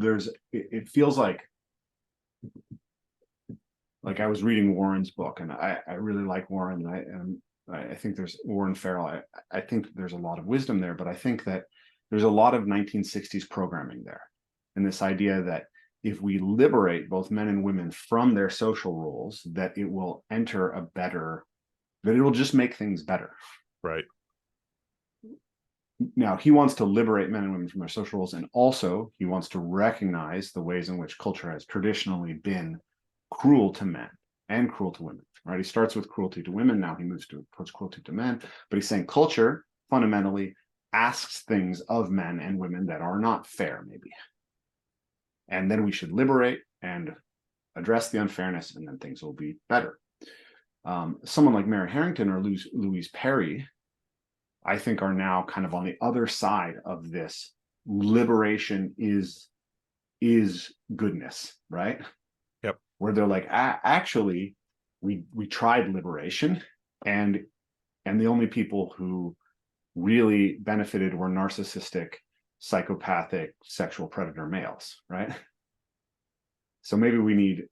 [SPEAKER 2] it feels like I was reading Warren's book, and I really like Warren, and I think there's Warren Farrell. I think there's a lot of wisdom there, but I think that there's a lot of 1960s programming there, and this idea that if we liberate both men and women from their social roles, that it will that it will just make things better.
[SPEAKER 1] Right.
[SPEAKER 2] Now, he wants to liberate men and women from their social roles, and also he wants to recognize the ways in which culture has traditionally been cruel to men and cruel to women, right? He starts with cruelty to women, now he moves towards cruelty to men, but he's saying culture fundamentally asks things of men and women that are not fair, maybe. And then we should liberate and address the unfairness, and then things will be better. Someone like Mary Harrington or Louise Perry, I think, are now kind of on the other side of this. Liberation is goodness, right?
[SPEAKER 1] Yep.
[SPEAKER 2] Where they're like, actually, we tried liberation, and the only people who really benefited were narcissistic, psychopathic, sexual predator males, right? So maybe we need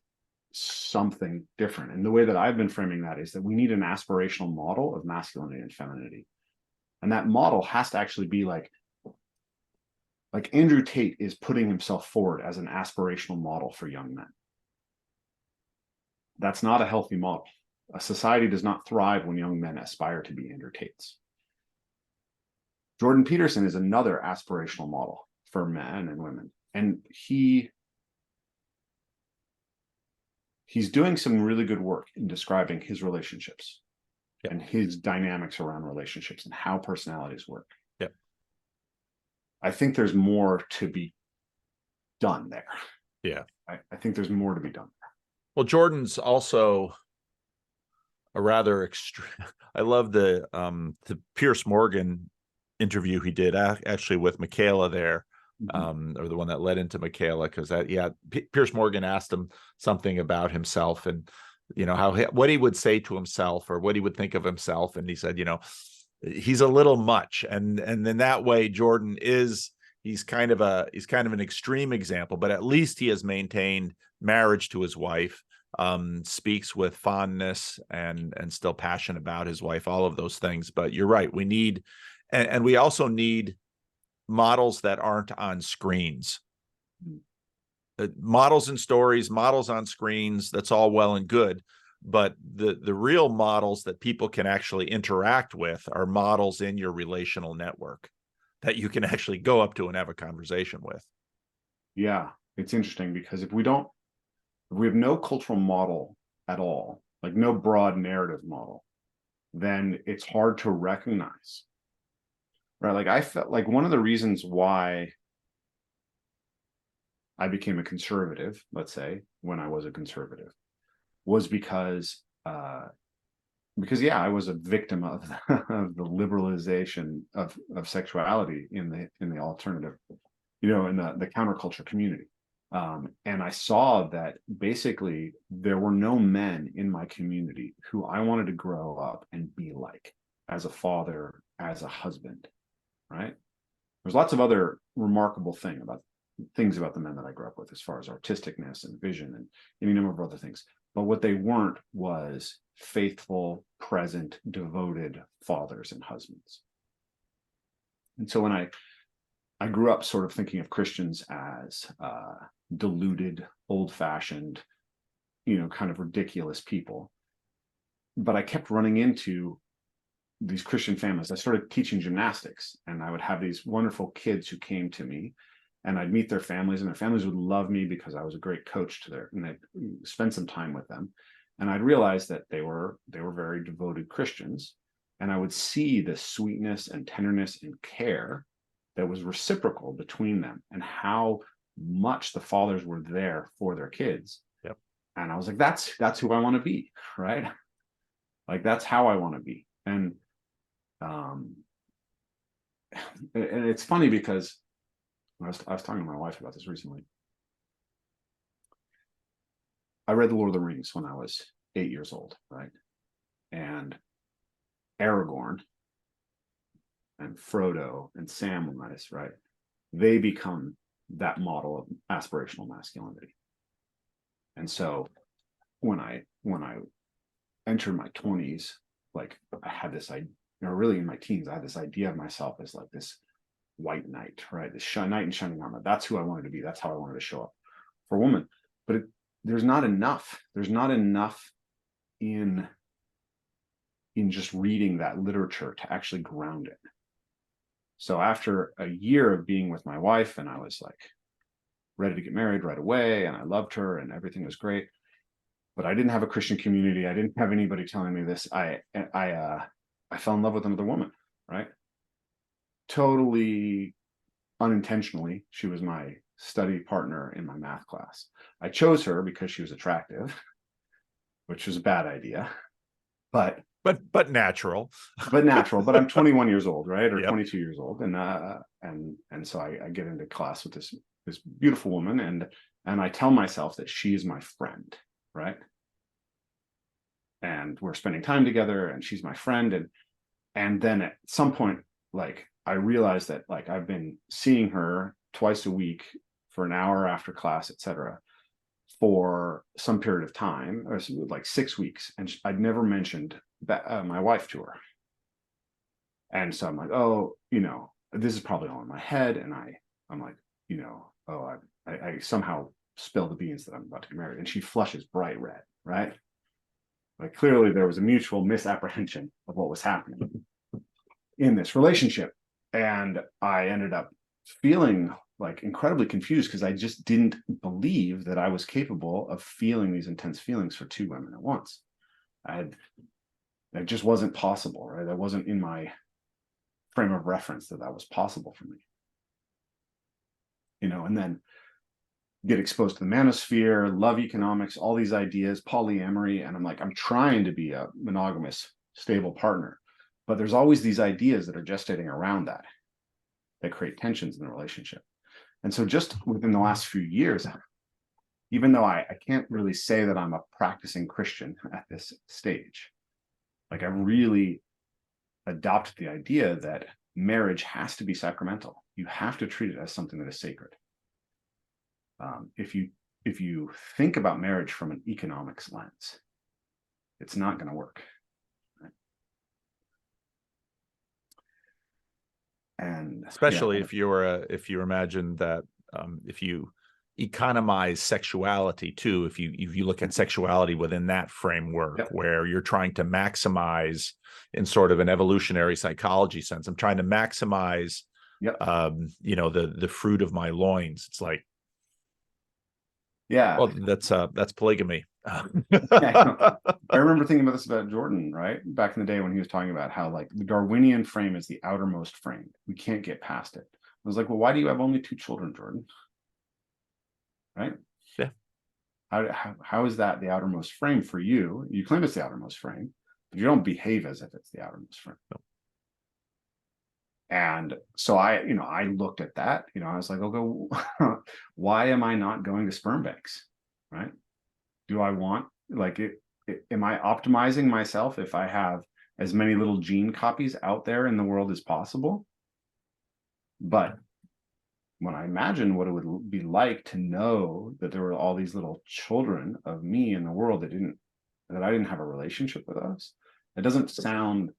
[SPEAKER 2] something different. And the way that I've been framing that is that we need an aspirational model of masculinity and femininity. And that model has to actually be like Andrew Tate is putting himself forward as an aspirational model for young men. That's not a healthy model. A society does not thrive when young men aspire to be Andrew Tates. Jordan Peterson is another aspirational model for men and women. And he's doing some really good work in describing his relationships and his dynamics around relationships and how personalities work.
[SPEAKER 1] Yep.
[SPEAKER 2] I think there's more to be done there.
[SPEAKER 1] Yeah.
[SPEAKER 2] I think there's more to be done there.
[SPEAKER 1] Well, Jordan's also a rather extreme. I love the Pierce Morgan interview he did actually with Michaela there, or the one that led into Michaela, because Pierce Morgan asked him something about himself and, you know, what he would say to himself or what he would think of himself, and he said, you know, he's a little much, and in that way, Jordan he's kind of an extreme example, but at least he has maintained marriage to his wife, speaks with fondness and still passionate about his wife, all of those things. But you're right, we need, and we also need models that aren't on screens. Models and stories, models on screens, that's all well and good, But the real models that people can actually interact with are models in your relational network that you can actually go up to and have a conversation with.
[SPEAKER 2] Yeah, it's interesting because if we have no cultural model at all, like no broad narrative model, then it's hard to recognize, right? Like I felt like one of the reasons why I became a conservative, let's say, when I was a conservative, was because yeah, I was a victim of of the liberalization of sexuality in the alternative, in the counterculture community. And I saw that basically there were no men in my community who I wanted to grow up and be like as a father, as a husband, right? There's lots of other remarkable things about the men that I grew up with, as far as artisticness and vision and any number of other things. But what they weren't was faithful, present, devoted fathers and husbands. And so when I grew up sort of thinking of Christians as deluded, old-fashioned, kind of ridiculous people. But I kept running into these Christian families. I started teaching gymnastics, and I would have these wonderful kids who came to me, and I'd meet their families, and their families would love me because I was a great coach to and I'd spend some time with them. And I'd realize that they were very devoted Christians. And I would see the sweetness and tenderness and care that was reciprocal between them, and how much the fathers were there for their kids.
[SPEAKER 1] Yep.
[SPEAKER 2] And I was like, that's who I want to be, right? Like that's how I want to be. And it's funny because I was talking to my wife about this recently. I read The Lord of the Rings when I was 8 years old, right? And Aragorn and Frodo and Samwise, right? They become that model of aspirational masculinity. And so when I entered my 20s, like I had this idea, really in my teens, I had this idea of myself as like this white knight, right? This knight in shining armor. That's who I wanted to be. That's how I wanted to show up for a woman. But there's not enough. There's not enough in just reading that literature to actually ground it. So after a year of being with my wife, and I was like ready to get married right away, and I loved her and everything was great, but I didn't have a Christian community. I didn't have anybody telling me this. I fell in love with another woman, right? Totally unintentionally. She was my study partner in my math class. I chose her because she was attractive, which was a bad idea, but
[SPEAKER 1] natural.
[SPEAKER 2] but natural. But I'm 21 years old, right? Or
[SPEAKER 1] Yep.
[SPEAKER 2] 22 years old. And so I get into class with this beautiful woman, and I tell myself that she is my friend, right? And we're spending time together, and she's my friend. And then at some point, like I realized that like I've been seeing her twice a week for an hour after class, etc., for some period of time, or like 6 weeks, and I'd never mentioned that my wife to her. And so I'm like, oh, this is probably all in my head, and I'm like, oh, I somehow spill the beans that I'm about to get married, and she flushes bright red, right? Like clearly there was a mutual misapprehension of what was happening in this relationship. And I ended up feeling like incredibly confused because I just didn't believe that I was capable of feeling these intense feelings for two women at once. It just wasn't possible, right? That wasn't in my frame of reference that was possible for me. And then get exposed to the manosphere, love economics, all these ideas, polyamory. And I'm like, I'm trying to be a monogamous, stable partner. But there's always these ideas that are gestating around that create tensions in the relationship. And so just within the last few years, even though I can't really say that I'm a practicing Christian at this stage, like I really adopted the idea that marriage has to be sacramental. You have to treat it as something that is sacred. If you think about marriage from an economics lens, it's not going to work. Right? And
[SPEAKER 1] especially if you imagine that if you economize sexuality too. If you look at sexuality within that framework,
[SPEAKER 2] Yep.
[SPEAKER 1] where you're trying to maximize, in sort of an evolutionary psychology sense, I'm trying to maximize,
[SPEAKER 2] Yep.
[SPEAKER 1] the fruit of my loins. It's like,
[SPEAKER 2] Yeah.
[SPEAKER 1] well, that's polygamy.
[SPEAKER 2] I remember thinking about this about Jordan, right? Back in the day when he was talking about how like the Darwinian frame is the outermost frame. We can't get past it. I was like, well, why do you have only 2 children, Jordan? Right?
[SPEAKER 1] Yeah.
[SPEAKER 2] How is that the outermost frame for you? You claim it's the outermost frame, but you don't behave as if it's the outermost frame.
[SPEAKER 1] No.
[SPEAKER 2] And so I looked at that, I was like, okay, why am I not going to sperm banks? Right? Do I want, like, am I optimizing myself if I have as many little gene copies out there in the world as possible? But when I imagine what it would be like to know that there were all these little children of me in the world that I didn't have a relationship with us, it doesn't sound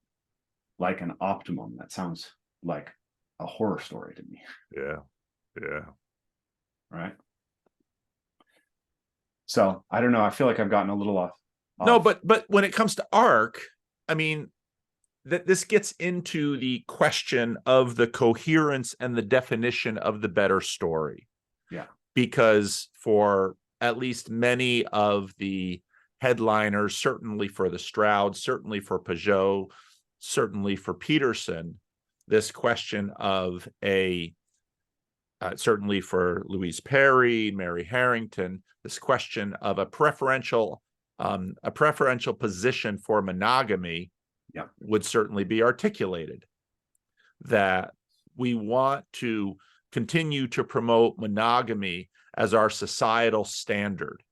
[SPEAKER 2] like an optimum. That sounds like a horror story to me.
[SPEAKER 1] Yeah.
[SPEAKER 2] Right. So I don't know. I feel like I've gotten a little off.
[SPEAKER 1] No, but when it comes to ARC, I mean, that this gets into the question of the coherence and the definition of the better story.
[SPEAKER 2] Yeah.
[SPEAKER 1] Because for at least many of the headliners, certainly for the Stroud, certainly for Peugeot, certainly for Peterson, this question of certainly for Louise Perry, Mary Harrington, this question of a preferential position for monogamy,
[SPEAKER 2] yeah,
[SPEAKER 1] would certainly be articulated, that we want to continue to promote monogamy as our societal standard,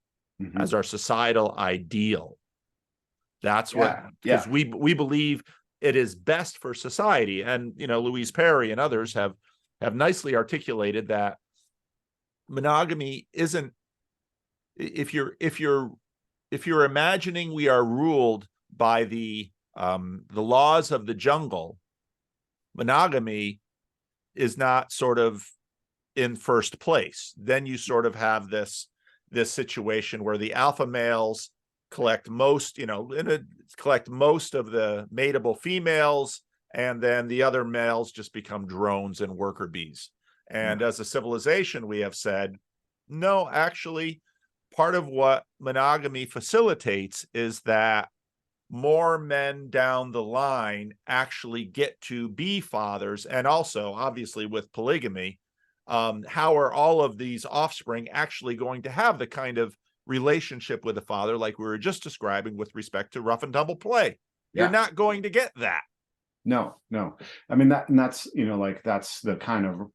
[SPEAKER 1] as our societal ideal. That's what, because we believe it is best for society. And Louise Perry and others have nicely articulated that monogamy isn't, if you're imagining we are ruled by the laws of the jungle, monogamy is not sort of in first place. Then you sort of have this situation where the alpha males collect most of the mateable females, and then the other males just become drones and worker bees. And as a civilization, we have said, no, actually, part of what monogamy facilitates is that more men down the line actually get to be fathers. And also, obviously, with polygamy, how are all of these offspring actually going to have the kind of relationship with a father like we were just describing with respect to rough and tumble play? You're not going to get that.
[SPEAKER 2] No. I mean, that's that's the kind of,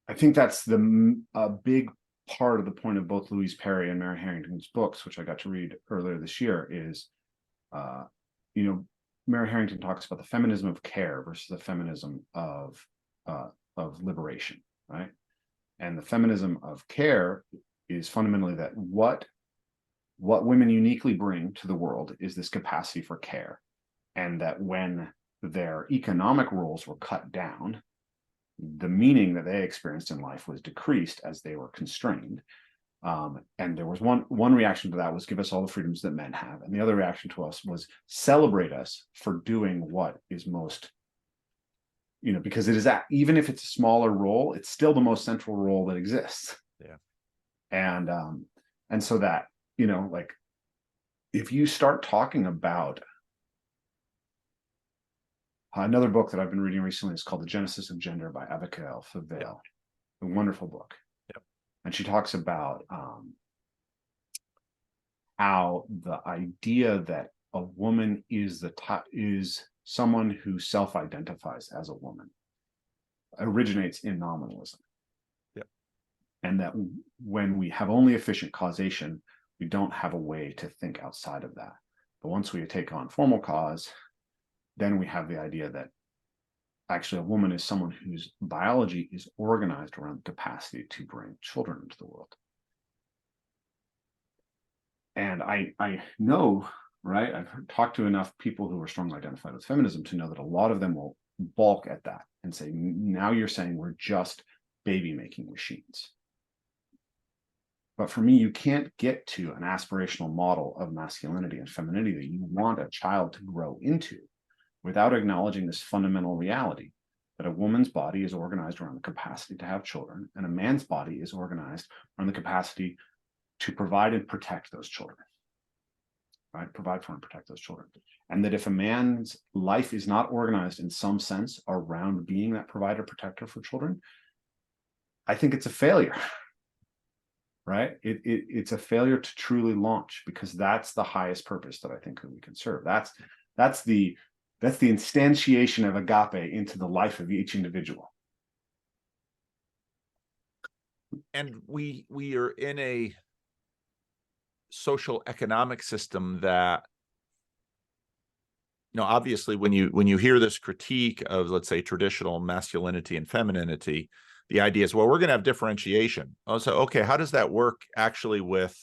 [SPEAKER 2] I think that's a big part of the point of both Louise Perry and Mary Harrington's books, which I got to read earlier this year, is, Mary Harrington talks about the feminism of care versus the feminism of liberation, right? And the feminism of care is fundamentally that what women uniquely bring to the world is this capacity for care, and that when their economic roles were cut down, the meaning that they experienced in life was decreased as they were constrained. And there was one reaction to that was give us all the freedoms that men have. And the other reaction to us was celebrate us for doing what is most, because it is that, even if it's a smaller role, it's still the most central role that exists.
[SPEAKER 1] Yeah.
[SPEAKER 2] And so that, if you start talking about, another book that I've been reading recently is called The Genesis of Gender by Abigail Favale, a wonderful book.
[SPEAKER 1] Yep.
[SPEAKER 2] And she talks about how the idea that a woman is someone who self-identifies as a woman originates in nominalism.
[SPEAKER 1] Yep.
[SPEAKER 2] And that when we have only efficient causation, we don't have a way to think outside of that. But once we take on formal cause, then we have the idea that actually a woman is someone whose biology is organized around the capacity to bring children into the world. And I know, right, I've talked to enough people who are strongly identified with feminism to know that a lot of them will balk at that and say, now you're saying we're just baby making machines. But for me, you can't get to an aspirational model of masculinity and femininity that you want a child to grow into without acknowledging this fundamental reality that a woman's body is organized around the capacity to have children, and a man's body is organized around the capacity to provide and protect those children. Right? Provide for and protect those children. And that if a man's life is not organized in some sense around being that provider protector for children, I think it's a failure. Right? It's a failure to truly launch, because that's the highest purpose that I think that we can serve. That's the instantiation of agape into the life of each individual.
[SPEAKER 1] And we are in a social economic system that, obviously when you hear this critique of, let's say, traditional masculinity and femininity, the idea is, well, we're going to have differentiation. Oh, so okay, how does that work actually with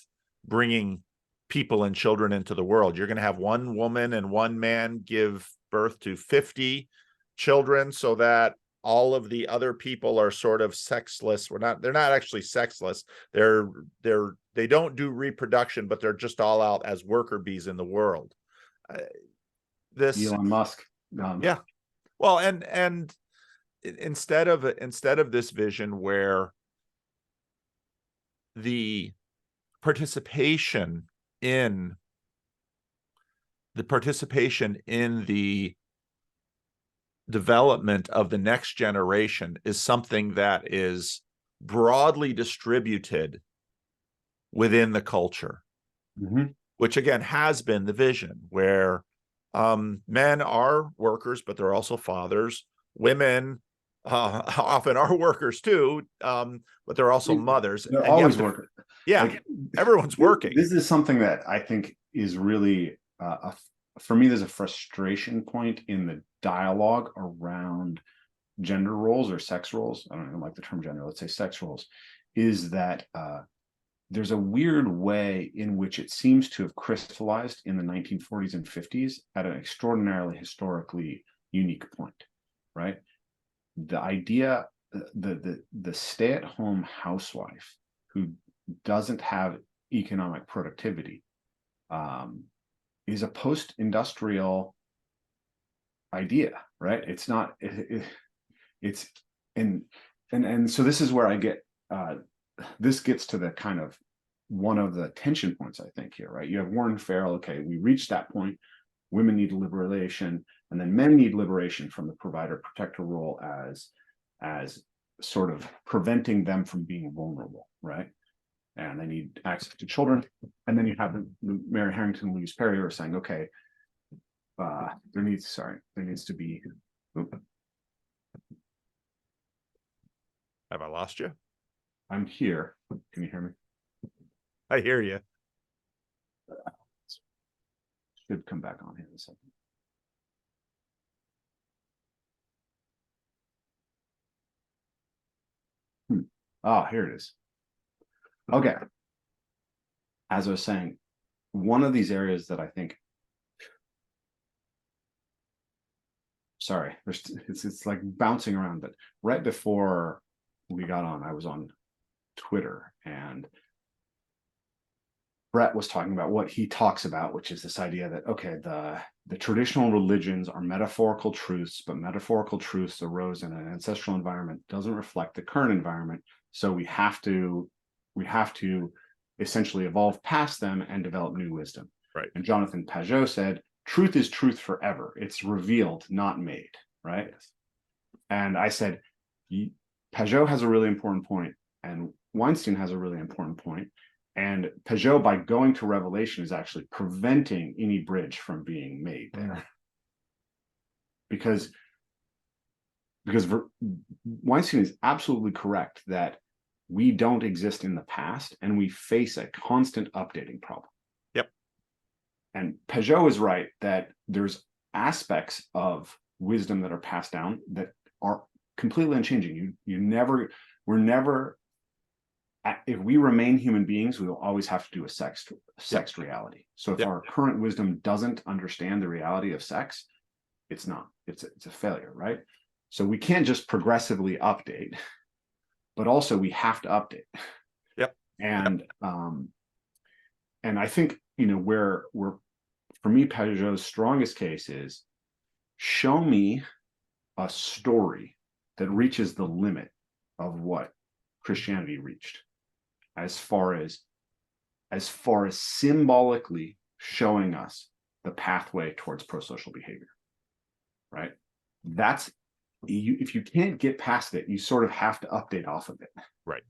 [SPEAKER 1] bringing people and children into the world? You're going to have one woman and one man give birth to 50 children so that all of the other people are sort of sexless. They're not actually sexless. They don't do reproduction, but they're just all out as worker bees in the world.
[SPEAKER 2] Elon Musk.
[SPEAKER 1] Yeah. Well, and instead of this vision where the participation in the development of the next generation is something that is broadly distributed within the culture, which again has been the vision, where men are workers, but they're also fathers. Women often are workers too, but they're also mothers.
[SPEAKER 2] They're always working.
[SPEAKER 1] Yeah, like, everyone's working.
[SPEAKER 2] This is something that I think is really, for me, there's a frustration point in the dialogue around gender roles or sex roles. I don't even like the term gender, let's say sex roles, is that there's a weird way in which it seems to have crystallized in the 1940s and 50s at an extraordinarily historically unique point, right? The idea, the stay-at-home housewife who doesn't have economic productivity is a post-industrial idea, right? It's not. It's and so this is where I get. This gets to the kind of one of the tension points, I think, here, right? You have Warren Farrell. Okay, we reached that point. Women need liberation, and then men need liberation from the provider protector role as sort of preventing them from being vulnerable, right? And they need access to children. And then you have the Mary Harrington, Louise Perry are saying, okay, there needs to be.
[SPEAKER 1] Have I lost you?
[SPEAKER 2] I'm here. Can you hear me?
[SPEAKER 1] I hear you.
[SPEAKER 2] Should come back on here in a second. Here it is. Okay. As I was saying, one of these areas that I think, sorry, it's like bouncing around, but right before we got on, I was on Twitter, and Brett was talking about what he talks about, which is this idea that, okay, the traditional religions are metaphorical truths, but metaphorical truths arose in an ancestral environment, doesn't reflect the current environment. So we have to essentially evolve past them and develop new wisdom.
[SPEAKER 1] Right.
[SPEAKER 2] And Jonathan Pajot said, truth is truth forever. It's revealed, not made. Right.
[SPEAKER 1] Yes.
[SPEAKER 2] And I said, Pajot has a really important point, and Weinstein has a really important point. And Pajot, by going to Revelation, is actually preventing any bridge from being made there. Because Weinstein is absolutely correct that we don't exist in the past, and we face a constant updating problem.
[SPEAKER 1] Yep.
[SPEAKER 2] And Pajot is right that there's aspects of wisdom that are passed down that are completely unchanging. We're never, if we remain human beings, we will always have to do a sexed reality. So if our current wisdom doesn't understand the reality of sex, it's a failure, right? So we can't just progressively update, but also we have to update.
[SPEAKER 1] Yep.
[SPEAKER 2] And I think, you know, where for me, Peugeot's strongest case is, show me a story that reaches the limit of what Christianity reached, as far as symbolically showing us the pathway towards pro-social behavior, right? That's, if you can't get past it, you sort of have to update off of it.
[SPEAKER 1] Right.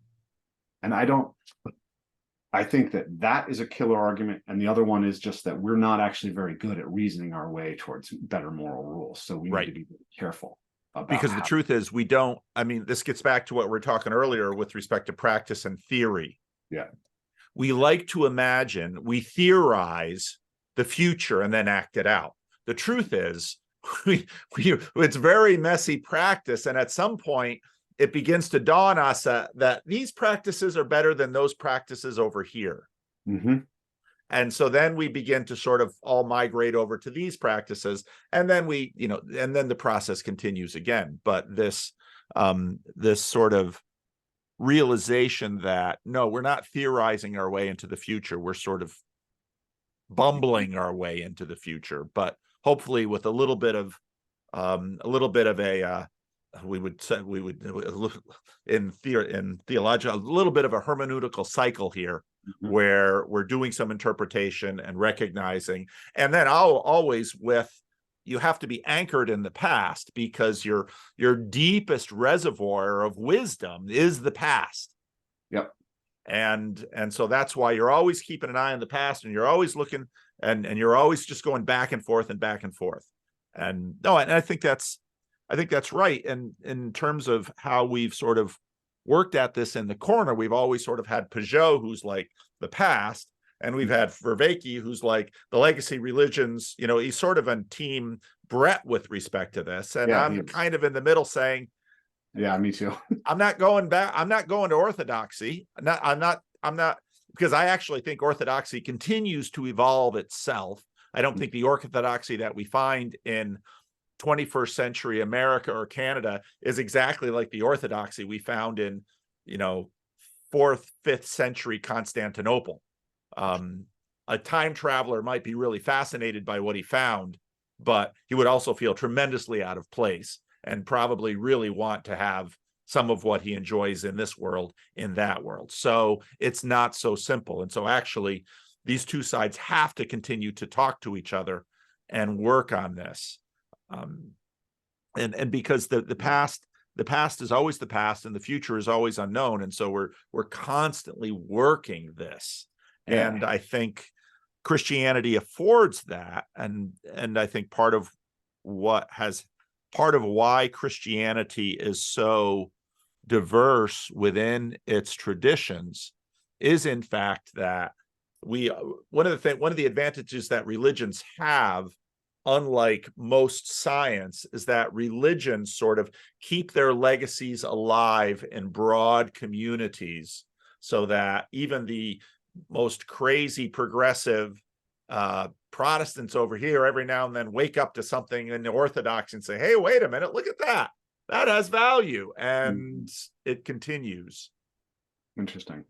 [SPEAKER 2] And I think that is a killer argument. And the other one is just that we're not actually very good at reasoning our way towards better moral rules. So we need to be very careful about,
[SPEAKER 1] because the truth is, we don't, I mean, this gets back to what we were talking earlier with respect to practice and theory.
[SPEAKER 2] Yeah.
[SPEAKER 1] We like to imagine, we theorize the future and then act it out. The truth is, it's very messy practice. And at some point, it begins to dawn on us that these practices are better than those practices over here.
[SPEAKER 2] Mm-hmm.
[SPEAKER 1] And so then we begin to sort of all migrate over to these practices. And then we, you know, and then the process continues again. But this sort of realization that, no, we're not theorizing our way into the future. We're sort of bumbling our way into the future, but hopefully with a little bit of a in theological, a little bit of a hermeneutical cycle here, where we're doing some interpretation and recognizing, and then you have to be anchored in the past, because your deepest reservoir of wisdom is the past.
[SPEAKER 2] Yep.
[SPEAKER 1] And so that's why you're always keeping an eye on the past, and you're always looking, and you're always just going back and forth and back and forth. And no, and I think that's right. And in terms of how we've sort of worked at this in the corner, we've always sort of had Peugeot, who's like the past, and we've had Vervaeke, who's like the legacy religions. You know, he's sort of on team Brett with respect to this. And yeah, I'm kind of in the middle saying,
[SPEAKER 2] yeah, me too.
[SPEAKER 1] I'm not going back. I'm not going to orthodoxy. I'm not, because I actually think orthodoxy continues to evolve itself. I don't think the orthodoxy that we find in 21st century America or Canada is exactly like the orthodoxy we found in, you know, 4th, 5th century Constantinople. A time traveler might be really fascinated by what he found, but he would also feel tremendously out of place and probably really want to have some of what he enjoys in this world in that world. So it's not so simple. And so actually, these two sides have to continue to talk to each other and work on this. And because the past is always the past, and the future is always unknown. And so we're constantly working this. Yeah. And I think Christianity affords that. And I think part of why Christianity is so diverse within its traditions is, in fact, that one of the advantages that religions have, unlike most science, is that religions sort of keep their legacies alive in broad communities, so that even the most crazy progressive Protestants over here every now and then wake up to something in the Orthodox and say, hey, wait a minute, look at that. That has value. And it continues.
[SPEAKER 2] Interesting.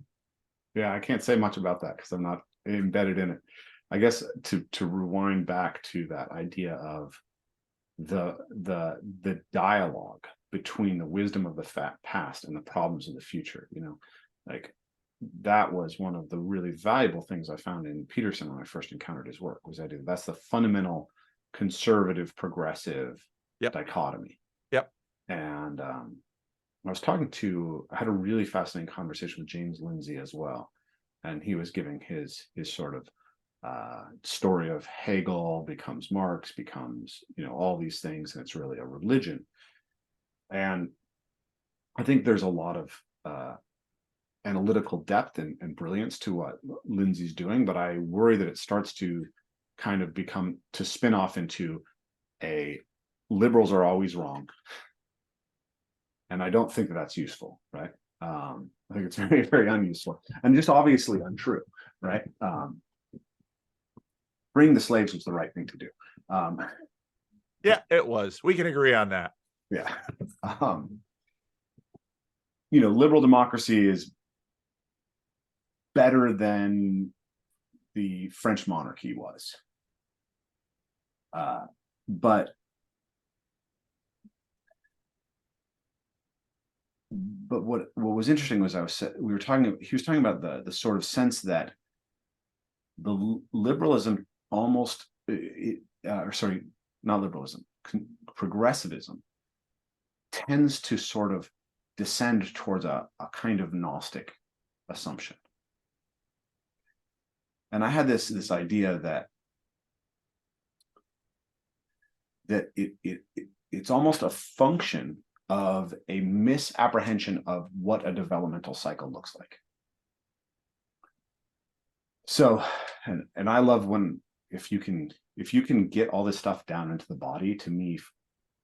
[SPEAKER 2] Yeah, I can't say much about that because I'm not embedded in it. I guess to rewind back to that idea of the dialogue between the wisdom of the past and the problems of the future, you know, like that was one of the really valuable things I found in Peterson when I first encountered his work, was that that's the fundamental conservative progressive dichotomy.
[SPEAKER 1] Yep.
[SPEAKER 2] And I had a really fascinating conversation with James Lindsay as well. And he was giving his sort of story of Hegel becomes Marx, becomes, you know, all these things, and it's really a religion. And I think there's a lot of analytical depth and brilliance to what Lindsay's doing, but I worry that it starts to kind of spin off into liberals are always wrong. And I don't think that's useful, right? I think it's very, very unuseful and just obviously untrue, right? Freeing the slaves was the right thing to do.
[SPEAKER 1] Yeah, it was. We can agree on that.
[SPEAKER 2] Yeah. liberal democracy is better than the French monarchy was. But what was interesting was he was talking about the sort of sense that the liberalism almost, not liberalism, progressivism tends to sort of descend towards a kind of Gnostic assumption. And I had this idea that it's almost a function of a misapprehension of what a developmental cycle looks like. So, and I love when, if you can get all this stuff down into the body, to me,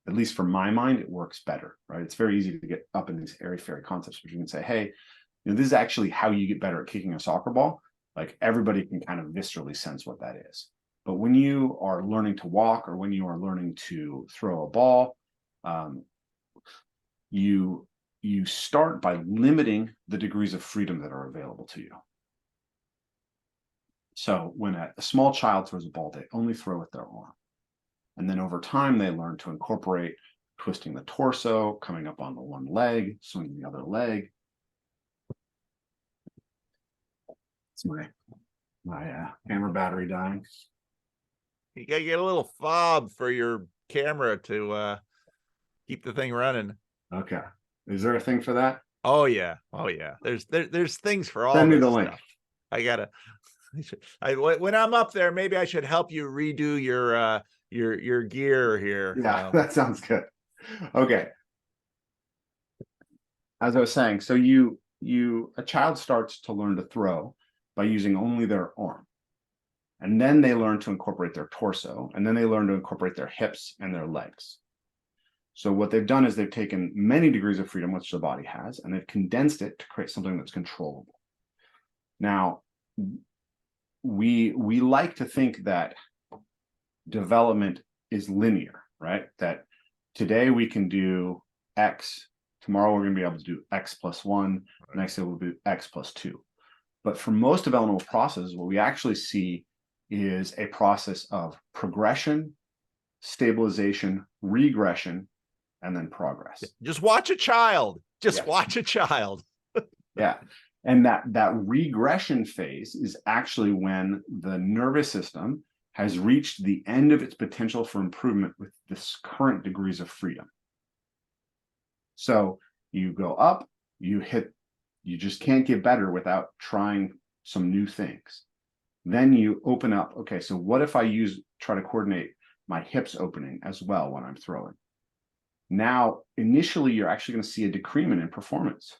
[SPEAKER 2] at least for my mind, it works better, right? It's very easy to get up in these airy-fairy concepts, but you can say, hey, this is actually how you get better at kicking a soccer ball. Like, everybody can kind of viscerally sense what that is. But when you are learning to walk, or when you are learning to throw a ball, you start by limiting the degrees of freedom that are available to you. So when a small child throws a ball, they only throw with their arm. And then over time, they learn to incorporate twisting the torso, coming up on the one leg, swinging the other leg. It's my camera battery dying.
[SPEAKER 1] You gotta get a little fob for your camera to keep the thing running.
[SPEAKER 2] Okay. Is there a thing for that?
[SPEAKER 1] Oh yeah. There's things for all
[SPEAKER 2] Send me
[SPEAKER 1] this
[SPEAKER 2] the link.
[SPEAKER 1] stuff. When I'm up there, maybe I should help you redo your gear here.
[SPEAKER 2] Yeah, that sounds good. Okay. As I was saying, so a child starts to learn to throw by using only their arm. And then they learn to incorporate their torso, and then they learn to incorporate their hips and their legs. So what they've done is they've taken many degrees of freedom, which the body has, and they've condensed it to create something that's controllable. Now, we like to think that development is linear, right? That today we can do X, tomorrow we're going to be able to do X plus 1, next day we'll do X plus 2. But for most developmental processes, what we actually see is a process of progression, stabilization, regression, and then progress.
[SPEAKER 1] Just watch a child. Watch a child.
[SPEAKER 2] Yeah. And that regression phase is actually when the nervous system has reached the end of its potential for improvement with this current degrees of freedom. So you go up, you just can't get better without trying some new things. Then you open up, okay, so what if I try to coordinate my hips opening as well when I'm throwing? Now, initially, you're actually going to see a decrement in performance.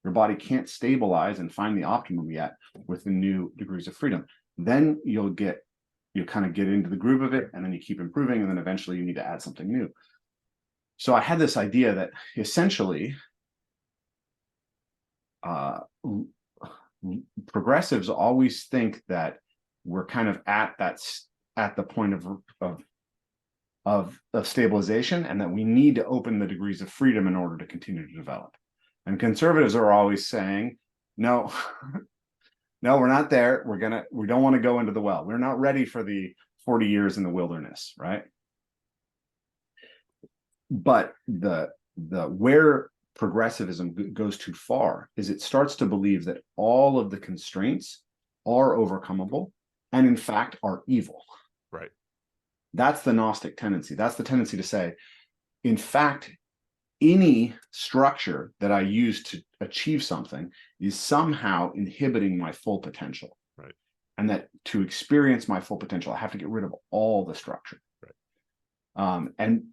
[SPEAKER 2] Your body can't stabilize and find the optimum yet with the new degrees of freedom. Then you'll kind of get into the groove of it, and then you keep improving, and then eventually you need to add something new. So I had this idea that essentially progressives always think that we're kind of at the point of stabilization, and that we need to open the degrees of freedom in order to continue to develop. And conservatives are always saying, no, no, we're not there. We don't want to go into the well. We're not ready for the 40 years in the wilderness, right? But where progressivism goes too far is it starts to believe that all of the constraints are overcomable and in fact are evil.
[SPEAKER 1] Right.
[SPEAKER 2] That's the Gnostic tendency. That's the tendency to say, in fact, any structure that I use to achieve something is somehow inhibiting my full potential.
[SPEAKER 1] Right.
[SPEAKER 2] And that to experience my full potential, I have to get rid of all the structure.
[SPEAKER 1] Right.
[SPEAKER 2] And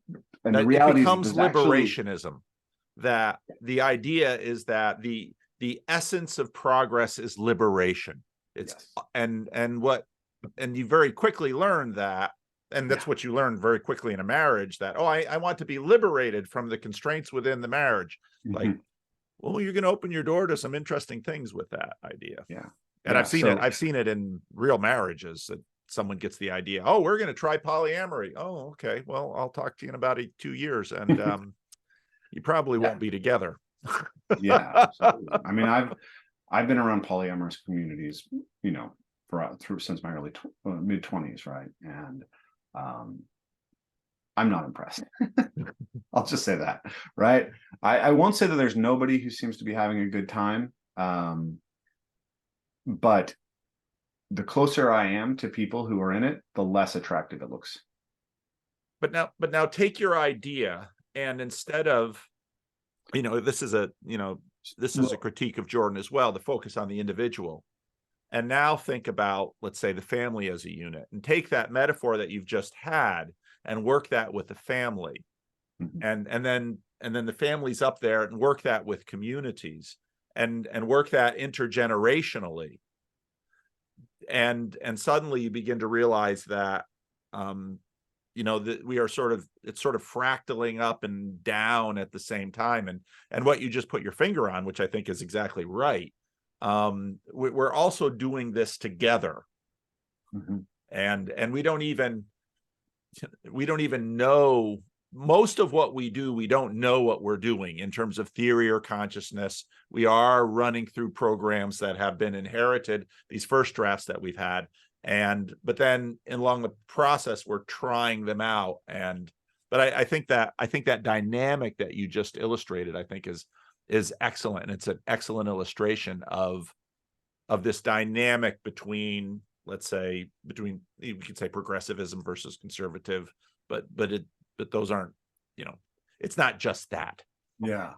[SPEAKER 2] the reality
[SPEAKER 1] becomes
[SPEAKER 2] is
[SPEAKER 1] liberationism. That the idea is that the essence of progress is liberation. It's yes. and you very quickly learn that, and that's what you learn very quickly in a marriage, that I want to be liberated from the constraints within the marriage. Mm-hmm. Like, well, you're going to open your door to some interesting things with that idea.
[SPEAKER 2] Yeah.
[SPEAKER 1] And I've seen it in real marriages that someone gets the idea, oh, we're going to try polyamory. Oh, okay. Well, I'll talk to you in about 2 years, and you probably won't be together.
[SPEAKER 2] Yeah, absolutely. I mean, I've been around polyamorous communities, you know, through since my early mid 20s, right? And I'm not impressed. I'll just say that, right? I won't say that there's nobody who seems to be having a good time, but the closer I am to people who are in it, the less attractive it looks.
[SPEAKER 1] But now take your idea, and instead of, this is a critique of Jordan as well, the focus on the individual. And now think about, let's say, the family as a unit, and take that metaphor that you've just had and work that with the family.
[SPEAKER 2] Mm-hmm.
[SPEAKER 1] And then the family's up there, and work that with communities, and work that intergenerationally. And suddenly you begin to realize that that we are it's sort of fractaling up and down at the same time. And what you just put your finger on, which I think is exactly right, we're also doing this together.
[SPEAKER 2] Mm-hmm.
[SPEAKER 1] And we don't even know most of what we do. We don't know what we're doing in terms of theory or consciousness. We are running through programs that have been inherited, these first drafts that we've had, but then along the process we're trying them out. But I think that dynamic that you just illustrated, I think is excellent, and it's an excellent illustration of this dynamic between, let's say, you could say progressivism versus conservative, but those aren't, it's not just that.
[SPEAKER 2] Yeah.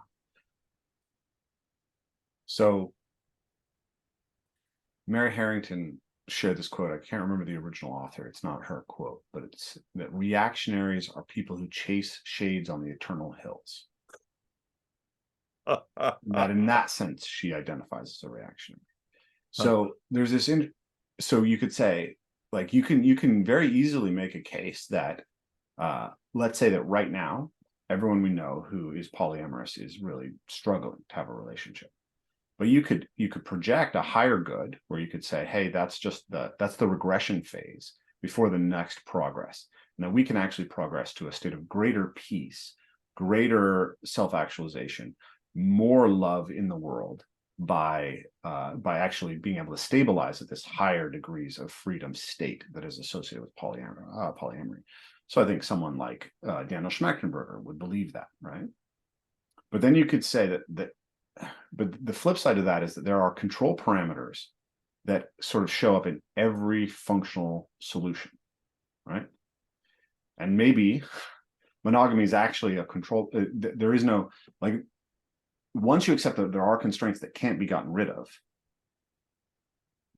[SPEAKER 2] So Mary Harrington shared this quote. I can't remember the original author. It's not her quote, but it's that reactionaries are people who chase shades on the eternal hills. That in that sense, she identifies as a reactionary. So there's this, so you could say, like, you can very easily make a case that, let's say that right now, everyone we know who is polyamorous is really struggling to have a relationship. But you could project a higher good where you could say, hey, that's the regression phase before the next progress. Now we can actually progress to a state of greater peace, greater self-actualization, more love in the world by actually being able to stabilize at this higher degrees of freedom state that is associated with polyamory. So I think someone like Daniel Schmachtenberger would believe that, right? But then you could say but the flip side of that is that there are control parameters that sort of show up in every functional solution, right? And maybe monogamy is actually a control. There is no, like, once you accept that there are constraints that can't be gotten rid of,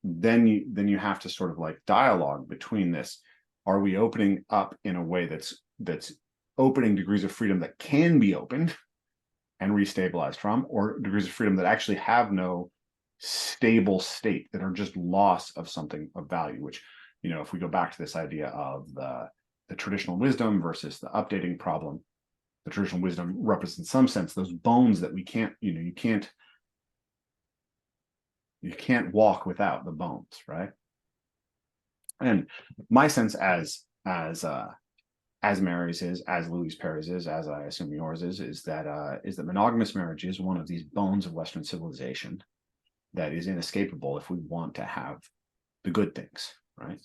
[SPEAKER 2] then you have to sort of like dialogue between this. Are we opening up in a way that's opening degrees of freedom that can be opened and restabilized from, or degrees of freedom that actually have no stable state, that are just loss of something of value? Which, if we go back to this idea of the traditional wisdom versus the updating problem, the traditional wisdom represents in some sense those bones that we can't, you can't walk without the bones, right? And my sense as Mary's is, as Louise Perry's is, as I assume yours is that monogamous marriage is one of these bones of Western civilization that is inescapable if we want to have the good things, right?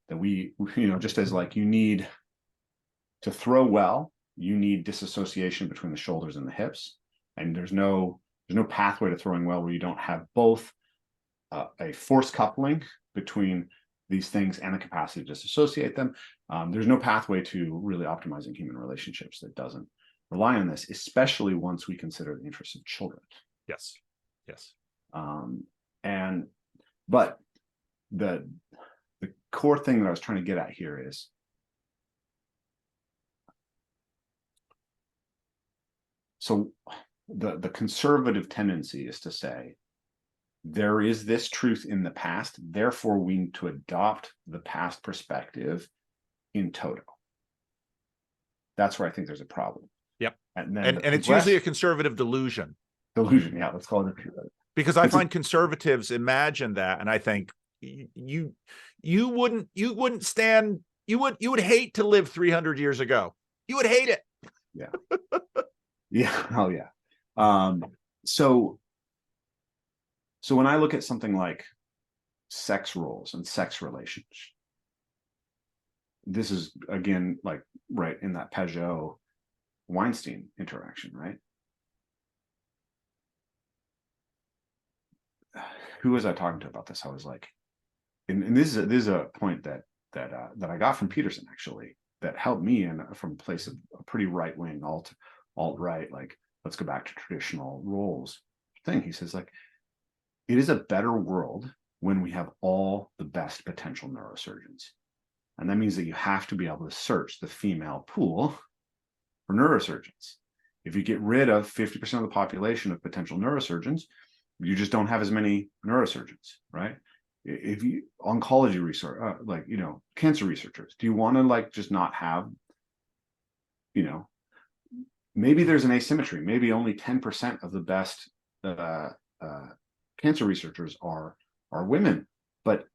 [SPEAKER 2] That we just as like you need to throw well, you need disassociation between the shoulders and the hips, and there's no pathway to throwing well where you don't have both a force coupling between these things and the capacity to disassociate them. There's no pathway to really optimizing human relationships that doesn't rely on this, especially once we consider the interests of children.
[SPEAKER 1] Yes.
[SPEAKER 2] But the core thing that I was trying to get at here is, so the conservative tendency is to say, there is this truth in the past, therefore we need to adopt the past perspective in toto. That's where I think there's a problem.
[SPEAKER 1] Yep.
[SPEAKER 2] And
[SPEAKER 1] it's usually a conservative delusion.
[SPEAKER 2] Yeah, let's call it
[SPEAKER 1] because I find conservatives imagine that, and I think you would hate to live 300 years ago. You would hate it.
[SPEAKER 2] Yeah. Yeah. Oh yeah. So when I look at something like sex roles and sex relations, this is again like right in that Peugeot Weinstein interaction, right? Who was I talking to about this? I was like, and this is a point that I got from Peterson, actually, that helped me in from a place of a pretty right wing alt right, like let's go back to traditional roles thing. He says, like, it is a better world when we have all the best potential neurosurgeons, and that means that you have to be able to search the female pool for neurosurgeons. If you get rid of 50% of the population of potential neurosurgeons, you just don't have as many neurosurgeons, right? If you oncology research, like, you know, cancer researchers, do you want to like just not have, you know, maybe there's an asymmetry. Maybe only 10% of the best cancer researchers are women, but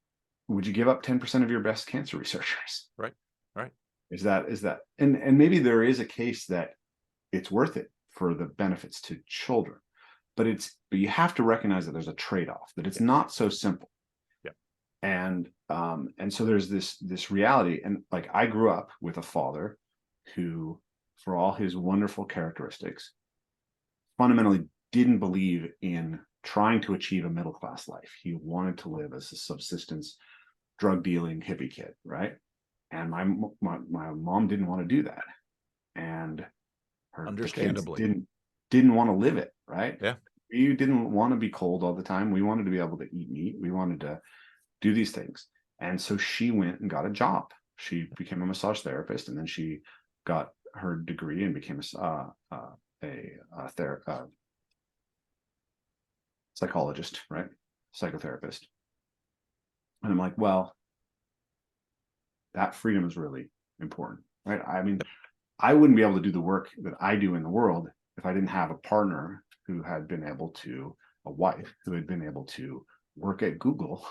[SPEAKER 2] would you give up 10% of your best cancer researchers?
[SPEAKER 1] Right. Right.
[SPEAKER 2] Is that and maybe there is a case that it's worth it for the benefits to children, but you have to recognize that there's a trade-off, that it's not so simple.
[SPEAKER 1] Yeah.
[SPEAKER 2] And so there's this reality. And like, I grew up with a father who, for all his wonderful characteristics, fundamentally didn't believe in trying to achieve a middle-class life. He wanted to live as a subsistence, drug dealing hippie kid, right? And my mom didn't want to do that, and
[SPEAKER 1] Understandably,
[SPEAKER 2] the kids didn't want to live it, right?
[SPEAKER 1] Yeah.
[SPEAKER 2] We didn't want to be cold all the time. We wanted to be able to eat meat. We wanted to do these things, and so she went and got a job. She became a massage therapist, and then she got her degree and became a psychologist, right? Psychotherapist. And I'm like, well, that freedom is really important, right? I mean, I wouldn't be able to do the work that I do in the world if I didn't have a partner who had been able to, a wife who had been able to work at Google,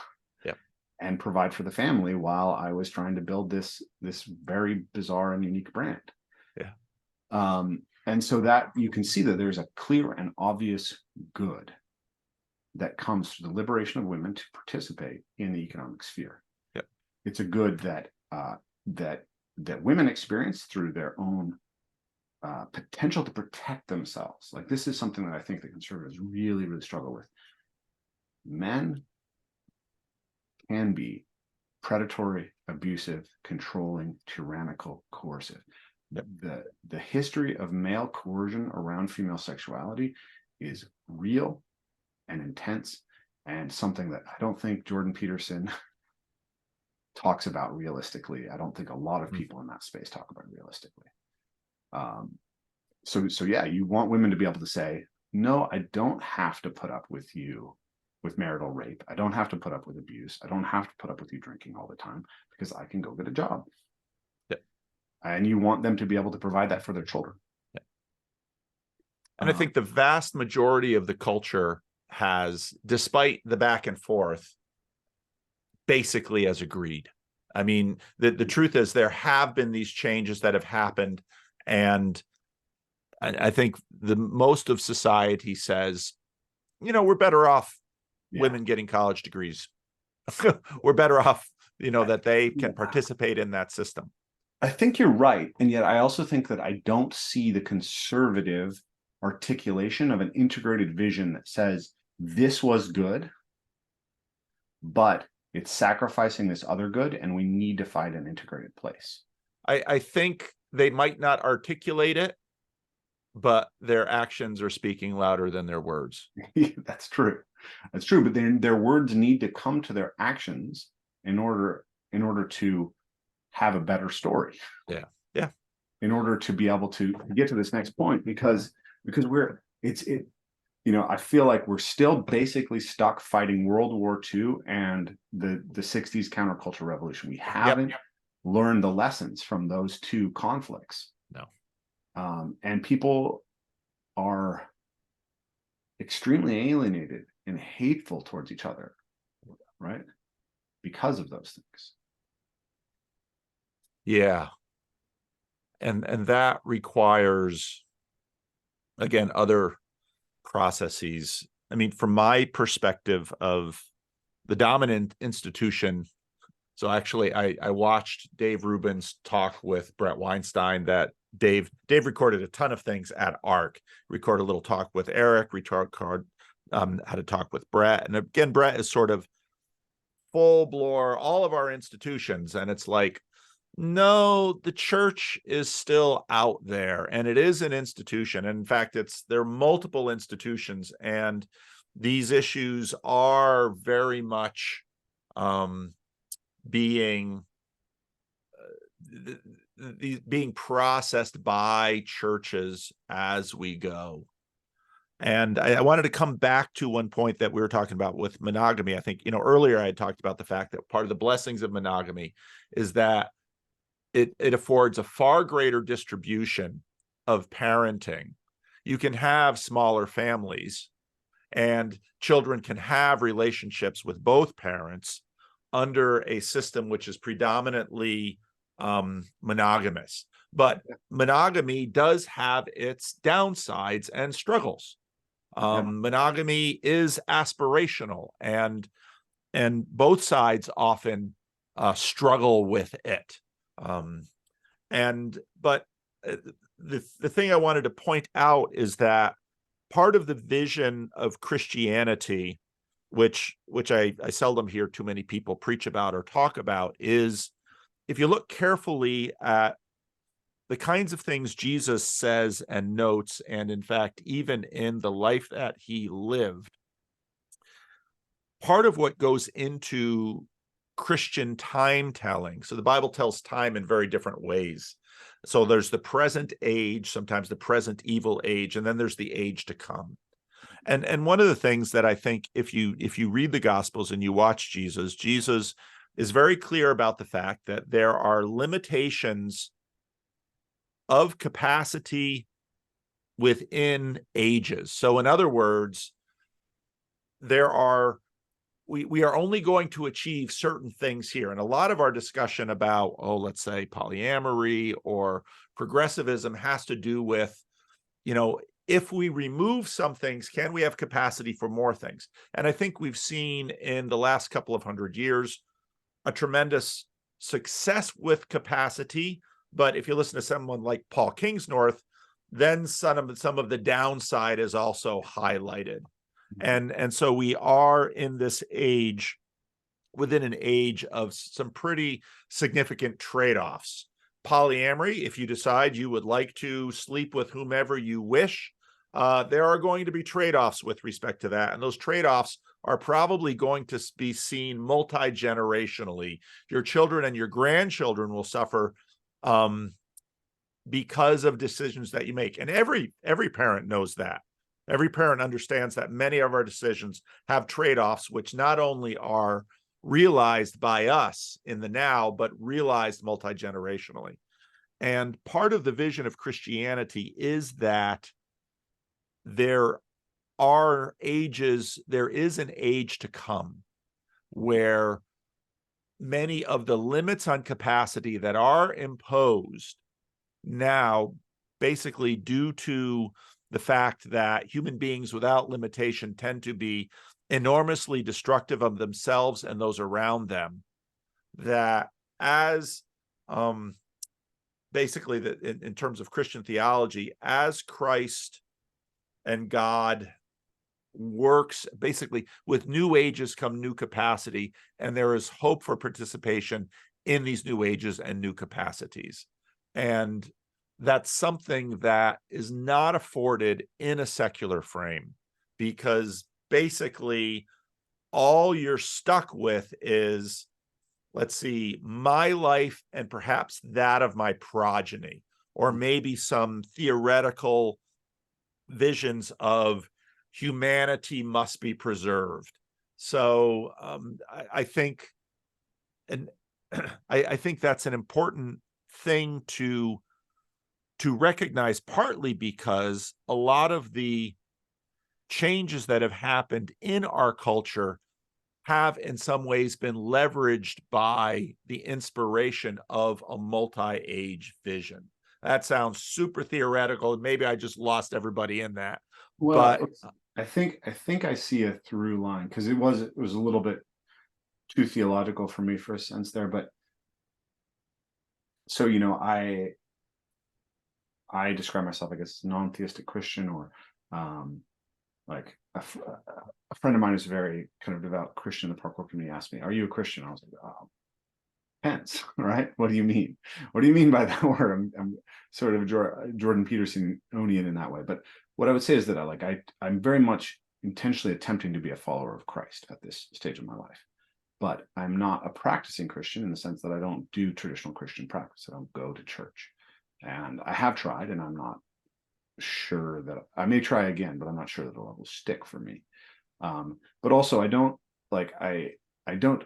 [SPEAKER 1] yeah,
[SPEAKER 2] and provide for the family while I was trying to build this very bizarre and unique brand.
[SPEAKER 1] Yeah.
[SPEAKER 2] And so that you can see that there's a clear and obvious good that comes to the liberation of women to participate in the economic sphere.
[SPEAKER 1] Yeah.
[SPEAKER 2] It's a good that women experience through their own potential to protect themselves. Like, this is something that I think the conservatives really, really struggle with. Men can be predatory, abusive, controlling, tyrannical, coercive.
[SPEAKER 1] Yep.
[SPEAKER 2] The history of male coercion around female sexuality is real and intense, and something that I don't think Jordan Peterson talks about realistically. I don't think a lot of people in that space talk about it realistically. So yeah, you want women to be able to say, no, I don't have to put up with you with marital rape. I don't have to put up with abuse. I don't have to put up with you drinking all the time, because I can go get a job.
[SPEAKER 1] Yep.
[SPEAKER 2] And you want them to be able to provide that for their children.
[SPEAKER 1] Yep. And I think the vast majority of the culture has, despite the back and forth, basically has agreed. I mean, the truth is there have been these changes that have happened, and I think the most of society says, you know, we're better off women getting college degrees. We're better off, you know, that they can participate in that system.
[SPEAKER 2] I think you're right. And yet I also think that I don't see the conservative articulation of an integrated vision that says this was good, but it's sacrificing this other good, and we need to find an integrated place.
[SPEAKER 1] I think they might not articulate it, but their actions are speaking louder than their words.
[SPEAKER 2] That's true. That's true. But then their words need to come to their actions in order to have a better story.
[SPEAKER 1] Yeah. Yeah.
[SPEAKER 2] In order to be able to get to this next point, because you know, I feel like we're still basically stuck fighting World War II and the 60s counterculture revolution. We haven't learned the lessons from those two conflicts.
[SPEAKER 1] No.
[SPEAKER 2] And people are extremely alienated and hateful towards each other, right? Because of those things.
[SPEAKER 1] Yeah. And that requires, again, other processes. I mean, from my perspective of the dominant institution. So actually, I watched Dave Rubin's talk with Brett Weinstein that Dave recorded a ton of things at ARC. Recorded a little talk with Eric, had a talk with Brett. And again, Brett is sort of full blown all of our institutions. And it's like, no, the church is still out there, and it is an institution. And in fact, there are multiple institutions, and these issues are very much being processed by churches as we go. And I wanted to come back to one point that we were talking about with monogamy. I think, earlier I had talked about the fact that part of the blessings of monogamy is that it affords a far greater distribution of parenting. You can have smaller families, and children can have relationships with both parents under a system which is predominantly monogamous. But monogamy does have its downsides and struggles. Monogamy is aspirational, and both sides often struggle with it. But the thing I wanted to point out is that part of the vision of Christianity, which I seldom hear too many people preach about or talk about, is if you look carefully at the kinds of things Jesus says and notes, and in fact, even in the life that he lived, part of what goes into Christian time telling. So the Bible tells time in very different ways. So there's the present age, sometimes the present evil age, and then there's the age to come. And one of the things that I think, if you read the Gospels and you watch Jesus is very clear about the fact that there are limitations of capacity within ages. So in other words, we are only going to achieve certain things here. And a lot of our discussion about, let's say polyamory or progressivism has to do with, if we remove some things, can we have capacity for more things? And I think we've seen in the last couple of 100 years a tremendous success with capacity. But if you listen to someone like Paul Kingsnorth, then some of the downside is also highlighted. And so we are in this age, within an age of some pretty significant trade-offs. Polyamory, if you decide you would like to sleep with whomever you wish, there are going to be trade-offs with respect to that. And those trade-offs are probably going to be seen multi-generationally. Your children and your grandchildren will suffer because of decisions that you make. And every parent knows that. Every parent understands that many of our decisions have trade-offs, which not only are realized by us in the now, but realized multi-generationally. And part of the vision of Christianity is that there is an age to come where many of the limits on capacity that are imposed now, basically due to the fact that human beings without limitation tend to be enormously destructive of themselves and those around them, that as basically in terms of Christian theology, as Christ and God works, basically with new ages come new capacity, and there is hope for participation in these new ages and new capacities. And that's something that is not afforded in a secular frame, because basically all you're stuck with is, let's see, my life and perhaps that of my progeny, or maybe some theoretical visions of humanity must be preserved. So I think, and I think that's an important thing to recognize, partly because a lot of the changes that have happened in our culture have in some ways been leveraged by the inspiration of a multi-age vision. That sounds super theoretical, and maybe I just lost everybody in that.
[SPEAKER 2] Well, I think I see a through line, because it was a little bit too theological for me for a sense there, but so I describe myself, I guess, non-theistic Christian, or like a friend of mine who's very kind of devout Christian in the parkour community asked me, "Are you a Christian?" I was like, "Oh, depends, right? What do you mean? What do you mean by that word?" I'm sort of Jordan Petersonian in that way. But what I would say is that I'm very much intentionally attempting to be a follower of Christ at this stage of my life. But I'm not a practicing Christian in the sense that I don't do traditional Christian practice. I don't go to church. And I have tried, and I'm not sure that I may try again, but I'm not sure that it will stick for me. But also, I don't like I don't.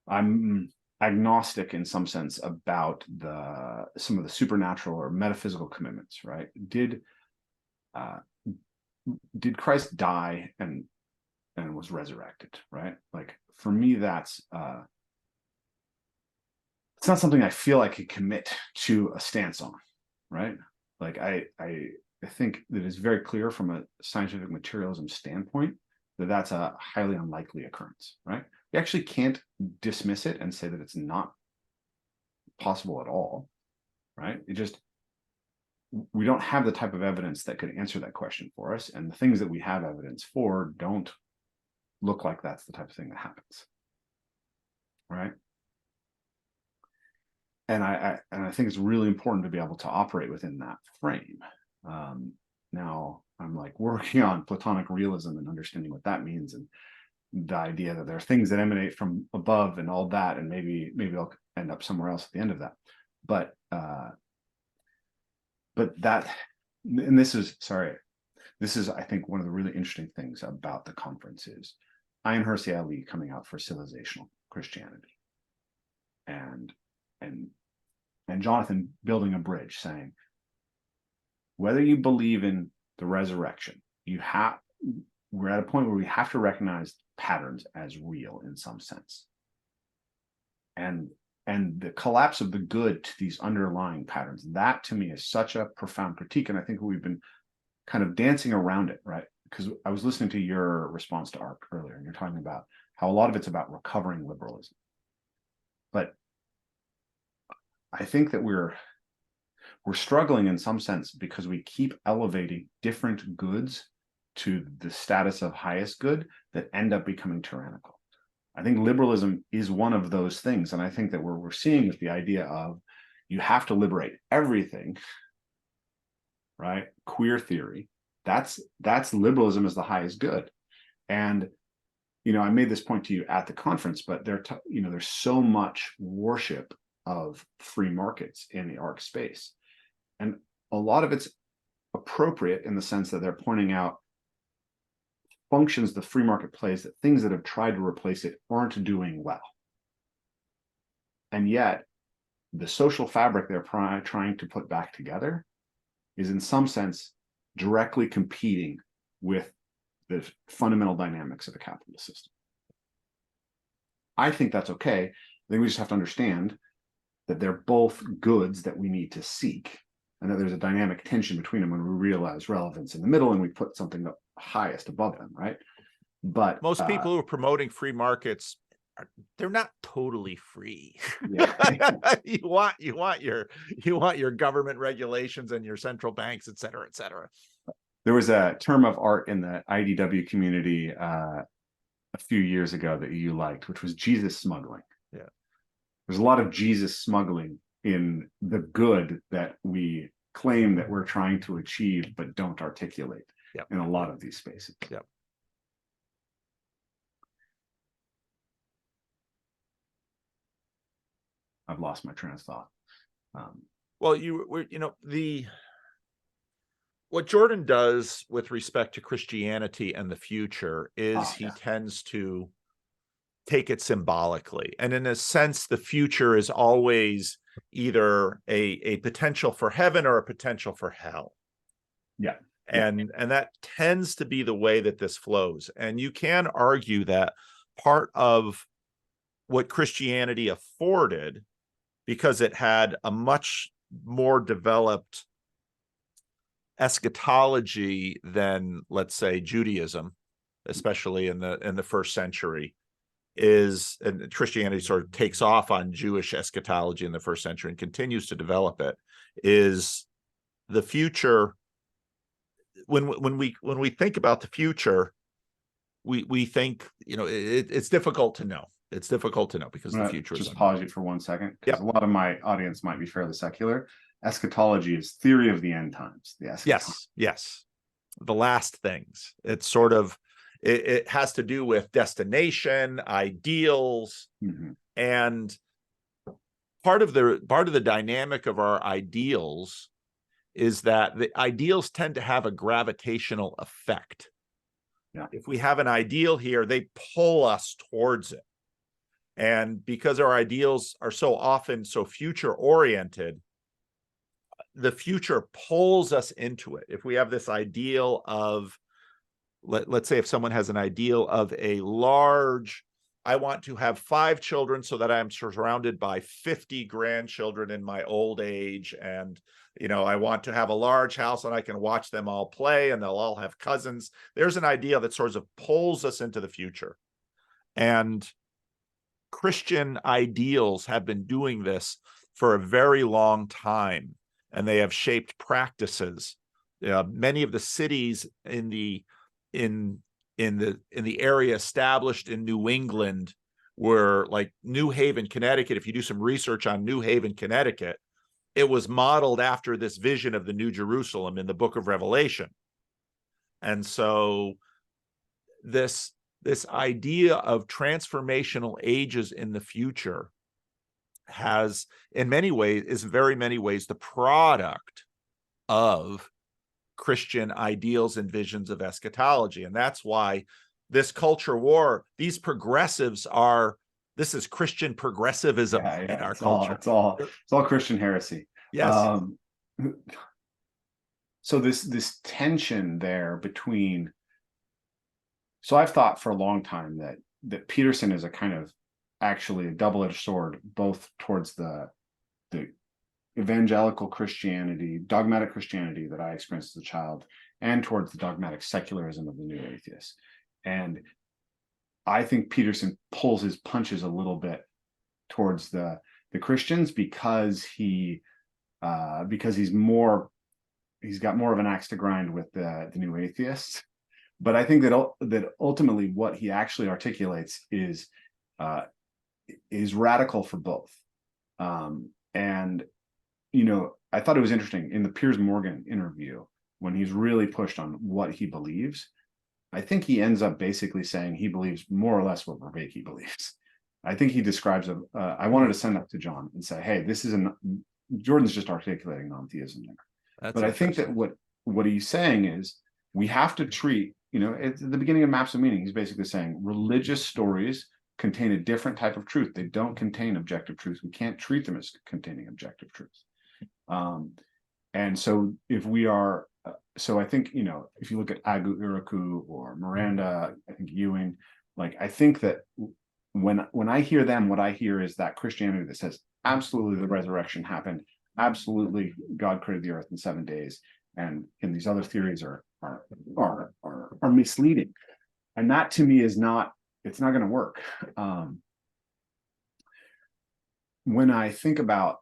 [SPEAKER 2] I'm agnostic in some sense about some of the supernatural or metaphysical commitments. Right? Did Christ die and was resurrected? Right? Like, for me, that's it's not something I feel I could commit to a stance on, right? Like I think that it's very clear from a scientific materialism standpoint that that's a highly unlikely occurrence, right? We actually can't dismiss it and say that it's not possible at all, right? We don't have the type of evidence that could answer that question for us, and the things that we have evidence for don't look like that's the type of thing that happens, right? And I think it's really important to be able to operate within that frame. Now I'm like working on Platonic realism and understanding what that means, and the idea that there are things that emanate from above and all that, and maybe I'll end up somewhere else at the end of that. But that, and this is I think one of the really interesting things about the conference is Ayn Hirsi Ali coming out for civilizational Christianity, and Jonathan building a bridge, saying, whether you believe in the resurrection, we're at a point where we have to recognize patterns as real in some sense. And the collapse of the good to these underlying patterns, that to me is such a profound critique. And I think we've been kind of dancing around it, right? Because I was listening to your response to ARC earlier, and you're talking about how a lot of it's about recovering liberalism. But I think that we're struggling in some sense because we keep elevating different goods to the status of highest good that end up becoming tyrannical. I think liberalism is one of those things. And I think that we're seeing with the idea of you have to liberate everything, right? Queer theory, that's liberalism as the highest good. And I made this point to you at the conference, but there's so much worship of free markets in the ARC space. And a lot of it's appropriate in the sense that they're pointing out functions the free market plays, that things that have tried to replace it aren't doing well. And yet, the social fabric they're trying to put back together is in some sense directly competing with the fundamental dynamics of a capitalist system. I think that's okay. I think we just have to understand that they're both goods that we need to seek, and that there's a dynamic tension between them when we realize relevance in the middle and we put something up highest above them, right? But
[SPEAKER 1] most people who are promoting free markets, they're not totally free.
[SPEAKER 2] Yeah.
[SPEAKER 1] you want your government regulations and your central banks, et cetera, et cetera.
[SPEAKER 2] There was a term of art in the IDW community a few years ago that you liked, which was Jesus smuggling.
[SPEAKER 1] Yeah.
[SPEAKER 2] There's a lot of Jesus smuggling in the good that we claim that we're trying to achieve but don't articulate in a lot of these spaces.
[SPEAKER 1] Yep.
[SPEAKER 2] I've lost my train of thought.
[SPEAKER 1] Well, what Jordan does with respect to Christianity and the future is he tends to take it symbolically. And in a sense, the future is always either a potential for heaven or a potential for hell.
[SPEAKER 2] Yeah.
[SPEAKER 1] And that tends to be the way that this flows. And you can argue that part of what Christianity afforded, because it had a much more developed eschatology than, let's say, Judaism, especially in the first century, and Christianity sort of takes off on Jewish eschatology in the first century and continues to develop it, is the future. When we think about the future, we think, it's difficult to know. It's difficult to know because the future is
[SPEAKER 2] just pause you for 1 second, because
[SPEAKER 1] Yep.
[SPEAKER 2] a lot of my audience might be fairly secular. Eschatology is theory of the end times.
[SPEAKER 1] Yes. The last things. It's sort of, it has to do with destination, ideals, and part of the dynamic of our ideals is that the ideals tend to have a gravitational effect.
[SPEAKER 2] Yeah.
[SPEAKER 1] If we have an ideal here, they pull us towards it. And because our ideals are so often so future oriented, the future pulls us into it. If we have this ideal of, let's say if someone has an ideal of a large, I want to have 5 children so that I'm surrounded by 50 grandchildren in my old age. And, I want to have a large house and I can watch them all play and they'll all have cousins. There's an idea that sort of pulls us into the future. And Christian ideals have been doing this for a very long time, and they have shaped practices. Many of the cities in the area established in New England were like New Haven, Connecticut. If you do some research on New Haven, Connecticut, it was modeled after this vision of the New Jerusalem in the book of Revelation. And so this idea of transformational ages in the future is very many ways the product of Christian ideals and visions of eschatology. And that's why this culture war, these progressives this is Christian progressivism in our culture.
[SPEAKER 2] It's all Christian heresy.
[SPEAKER 1] Yes.
[SPEAKER 2] So this tension there between, so I've thought for a long time that Peterson is a kind of actually a double-edged sword, both towards the evangelical Christianity, dogmatic Christianity that I experienced as a child, and towards the dogmatic secularism of the new atheists. And I think Peterson pulls his punches a little bit towards the Christians because he's got more of an axe to grind with the new atheists. But I think that ultimately what he actually articulates is radical for both. And I thought it was interesting in the Piers Morgan interview when he's really pushed on what he believes. I think he ends up basically saying he believes more or less what Vervaeke believes. I think he describes I wanted to send that to John and say, hey, Jordan's just articulating non-theism there. But I think that what he's saying is we have to treat, at the beginning of Maps of Meaning, he's basically saying religious stories contain a different type of truth. They don't contain objective truth. We can't treat them as containing objective truth. And so if we are, so I think, if you look at Agu Iraku or Miranda, I think Ewing, I think that when I hear them, what I hear is that Christianity that says absolutely the resurrection happened, absolutely God created the earth in 7 days, and these other theories are misleading, and that to me it's not going to work. When I think about,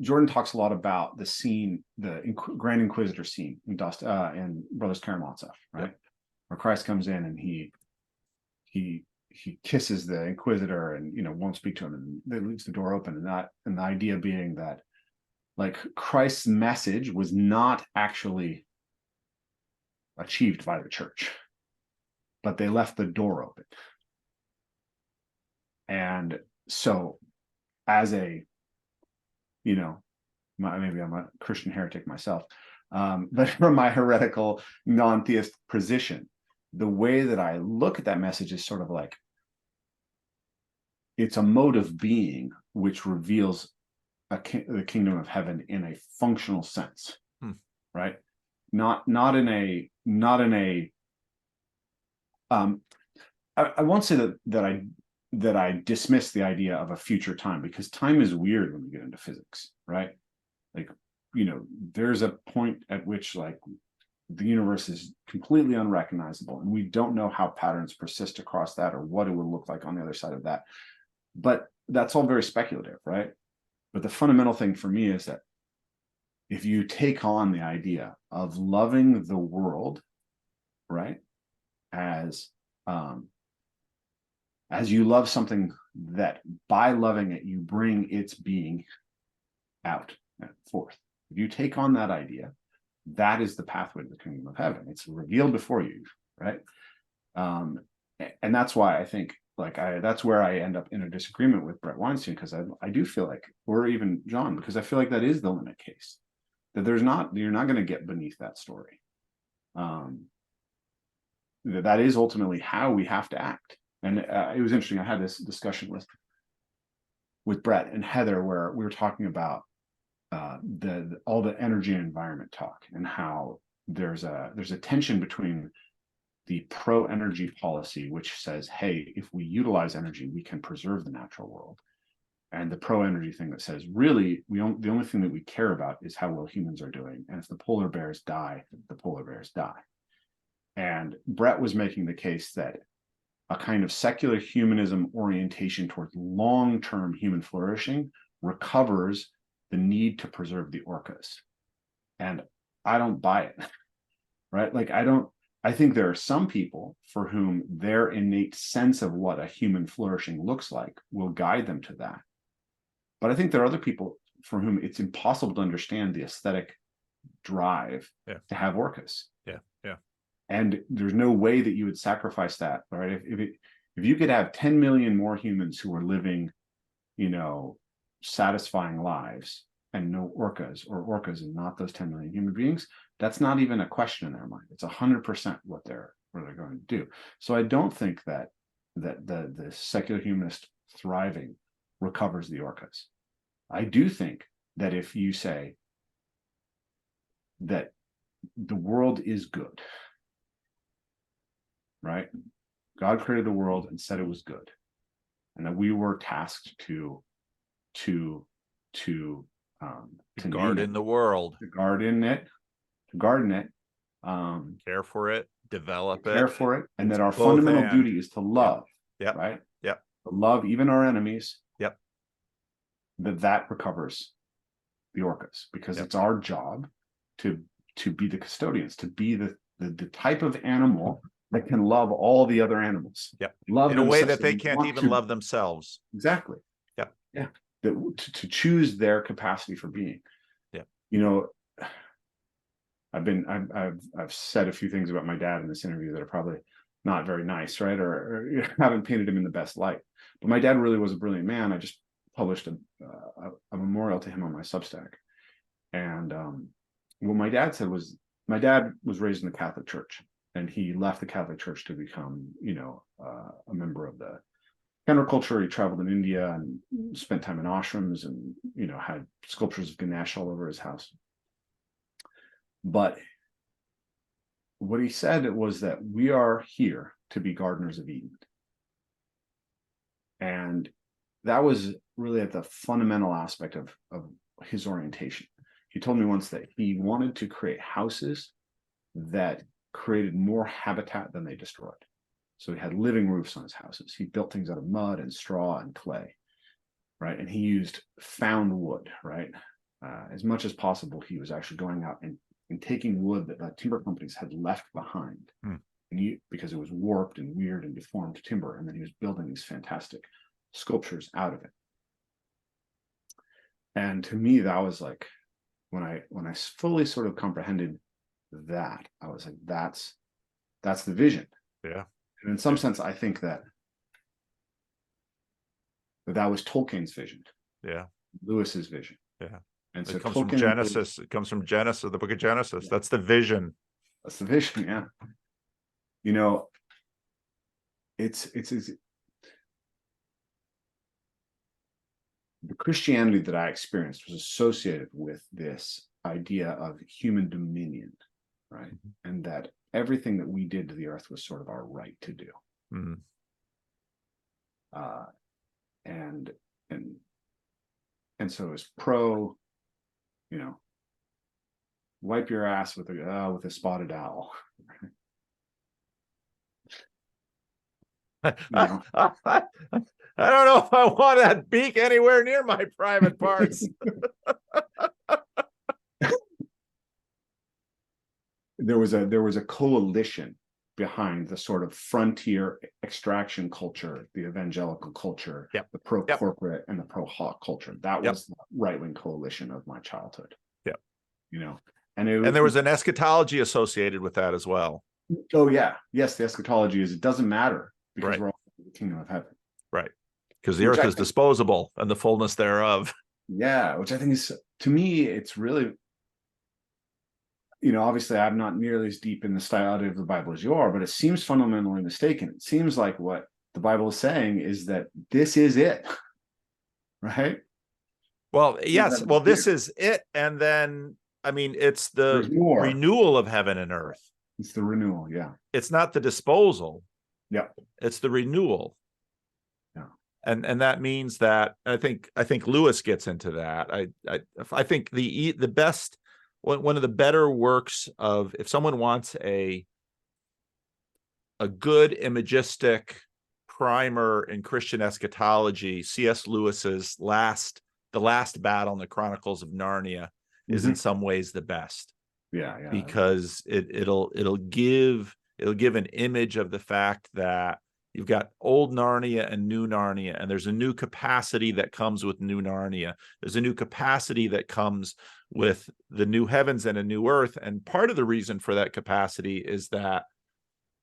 [SPEAKER 2] Jordan talks a lot about the scene, the Grand Inquisitor scene in Brothers Karamazov, right? Yep. Where Christ comes in and he kisses the Inquisitor and won't speak to him, and then leaves the door open, and the idea being that Christ's message was not actually achieved by the church, but they left the door open. And so as maybe I'm a Christian heretic myself, but from my heretical non-theist position, the way that I look at that message is sort of it's a mode of being which reveals the kingdom of heaven in a functional sense, right? Not in a I won't say that I dismiss the idea of a future time, because time is weird when we get into physics, right? there's a point at which like the universe is completely unrecognizable, and we don't know how patterns persist across that or what it would look like on the other side of that. But that's all very speculative, right? But the fundamental thing for me is that if you take on the idea of loving the world, right, as you love something that by loving it, you bring its being out and forth. If you take on that idea, that is the pathway to the kingdom of heaven. It's revealed before you, right? And that's why I think that's where I end up in a disagreement with Brett Weinstein, because I do feel like, or even John, because I feel like that is the limit case, that you're not going to get beneath that story. That is ultimately how we have to act. And it was interesting. I had this discussion with Brett and Heather where we were talking about all the energy and environment talk, and how there's a tension between the pro-energy policy, which says, hey, if we utilize energy, we can preserve the natural world, and the pro-energy thing that says, really, the only thing that we care about is how well humans are doing, and if the polar bears die, the polar bears die. And Brett was making the case that a kind of secular humanism orientation towards long-term human flourishing recovers the need to preserve the orcas. And I don't buy it, right? Like, I think there are some people for whom their innate sense of what a human flourishing looks like will guide them to that. But I think there are other people for whom it's impossible to understand the aesthetic drive to have orcas.
[SPEAKER 1] Yeah.
[SPEAKER 2] And there's no way that you would sacrifice that, right? If you could have 10 million more humans who are living, satisfying lives, and no orcas, or orcas and not those 10 million human beings, that's not even a question in their mind. It's 100% what they're going to do. So I don't think that the secular humanist thriving recovers the orcas. I do think that if you say that the world is good, right? God created the world and said it was good, and that we were tasked to
[SPEAKER 1] garden the world,
[SPEAKER 2] to garden it,
[SPEAKER 1] care for it, develop it,
[SPEAKER 2] care for it, and that our fundamental duty is to love.
[SPEAKER 1] Yep.
[SPEAKER 2] Right.
[SPEAKER 1] Yep.
[SPEAKER 2] To love even our enemies.
[SPEAKER 1] Yep.
[SPEAKER 2] That recovers the orcas, because it's our job to be the custodians, to be the type of animal that can love all the other animals.
[SPEAKER 1] Yep.
[SPEAKER 2] Love
[SPEAKER 1] in a way that they can't even love themselves.
[SPEAKER 2] Exactly.
[SPEAKER 1] Yep.
[SPEAKER 2] Yeah. To choose their capacity for being.
[SPEAKER 1] Yeah.
[SPEAKER 2] I've said a few things about my dad in this interview that are probably not very nice, right? Or haven't painted him in the best light. But my dad really was a brilliant man. I just published a memorial to him on my Substack. And what my dad said was, my dad was raised in the Catholic Church, and he left the Catholic Church to become, a member of the counterculture. He traveled in India and spent time in ashrams, and, had sculptures of Ganesh all over his house. But what he said was that we are here to be gardeners of Eden. And that was really at the fundamental aspect of his orientation. He told me once that he wanted to create houses that created more habitat than they destroyed. So he had living roofs on his houses. He built things out of mud and straw and clay, right? And he used found wood, right? As much as possible, he was actually going out and taking wood that timber companies had left behind, because it was warped and weird and deformed timber, and then he was building these fantastic sculptures out of it. And to me, that was like, when I fully sort of comprehended that, I was like, that's the vision.
[SPEAKER 1] Yeah.
[SPEAKER 2] And in some sense, I think that was Tolkien's vision.
[SPEAKER 1] Yeah.
[SPEAKER 2] Lewis's vision.
[SPEAKER 1] Yeah.
[SPEAKER 2] And so
[SPEAKER 1] it comes from Genesis. It comes from Genesis, the book of Genesis. Yeah. That's the vision.
[SPEAKER 2] That's the vision. Yeah. It's the Christianity that I experienced was associated with this idea of human dominion, right? Mm-hmm. And that everything that we did to the earth was sort of our right to do. Mm-hmm. And so it was pro, wipe your ass with a spotted owl.
[SPEAKER 1] I don't know if I want that beak anywhere near my private parts.
[SPEAKER 2] There was a coalition behind the sort of frontier extraction culture, the evangelical culture,
[SPEAKER 1] Yep.
[SPEAKER 2] the pro-corporate and the pro-hawk culture. That
[SPEAKER 1] Yep.
[SPEAKER 2] was the right-wing coalition of my childhood.
[SPEAKER 1] Yep.
[SPEAKER 2] You know,
[SPEAKER 1] and there was an eschatology associated with that as well.
[SPEAKER 2] Oh yeah, yes, the eschatology is it doesn't matter because
[SPEAKER 1] Right.
[SPEAKER 2] we're all in the kingdom of heaven.
[SPEAKER 1] Right. Because the earth is disposable and the fullness thereof.
[SPEAKER 2] Yeah, which I think is, to me, it's really, obviously I'm not nearly as deep in the study of the Bible as you are, but it seems fundamentally mistaken. It seems like what the Bible is saying is that this is it, right?
[SPEAKER 1] Well, yes. Well, this is it. And then, I mean, it's the renewal of heaven and earth.
[SPEAKER 2] It's the renewal, yeah.
[SPEAKER 1] It's not the disposal.
[SPEAKER 2] Yeah.
[SPEAKER 1] It's the renewal.
[SPEAKER 2] Yeah.
[SPEAKER 1] And that means that I think Lewis gets into that. I think the best, one of the better works of, if someone wants a good imagistic primer in Christian eschatology, C.S. Lewis's The Last Battle in the Chronicles of Narnia is in some ways the best.
[SPEAKER 2] Yeah.
[SPEAKER 1] Because it'll give an image of the fact that you've got old Narnia and new Narnia, and there's a new capacity that comes with new Narnia. There's a new capacity that comes with the new heavens and a new earth. And part of the reason for that capacity is that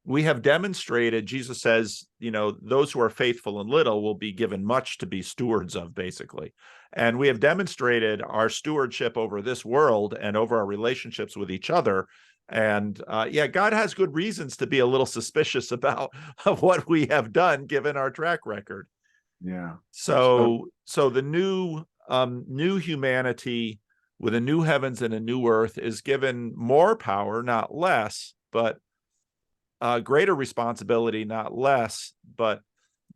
[SPEAKER 1] we have demonstrated, Jesus says, those who are faithful in little will be given much to be stewards of, basically. And we have demonstrated our stewardship over this world and over our relationships with each other. And God has good reasons to be a little suspicious about what we have done, given our track record.
[SPEAKER 2] Yeah.
[SPEAKER 1] So the new humanity with a new heavens and a new earth is given more power, not less, but greater responsibility, not less, but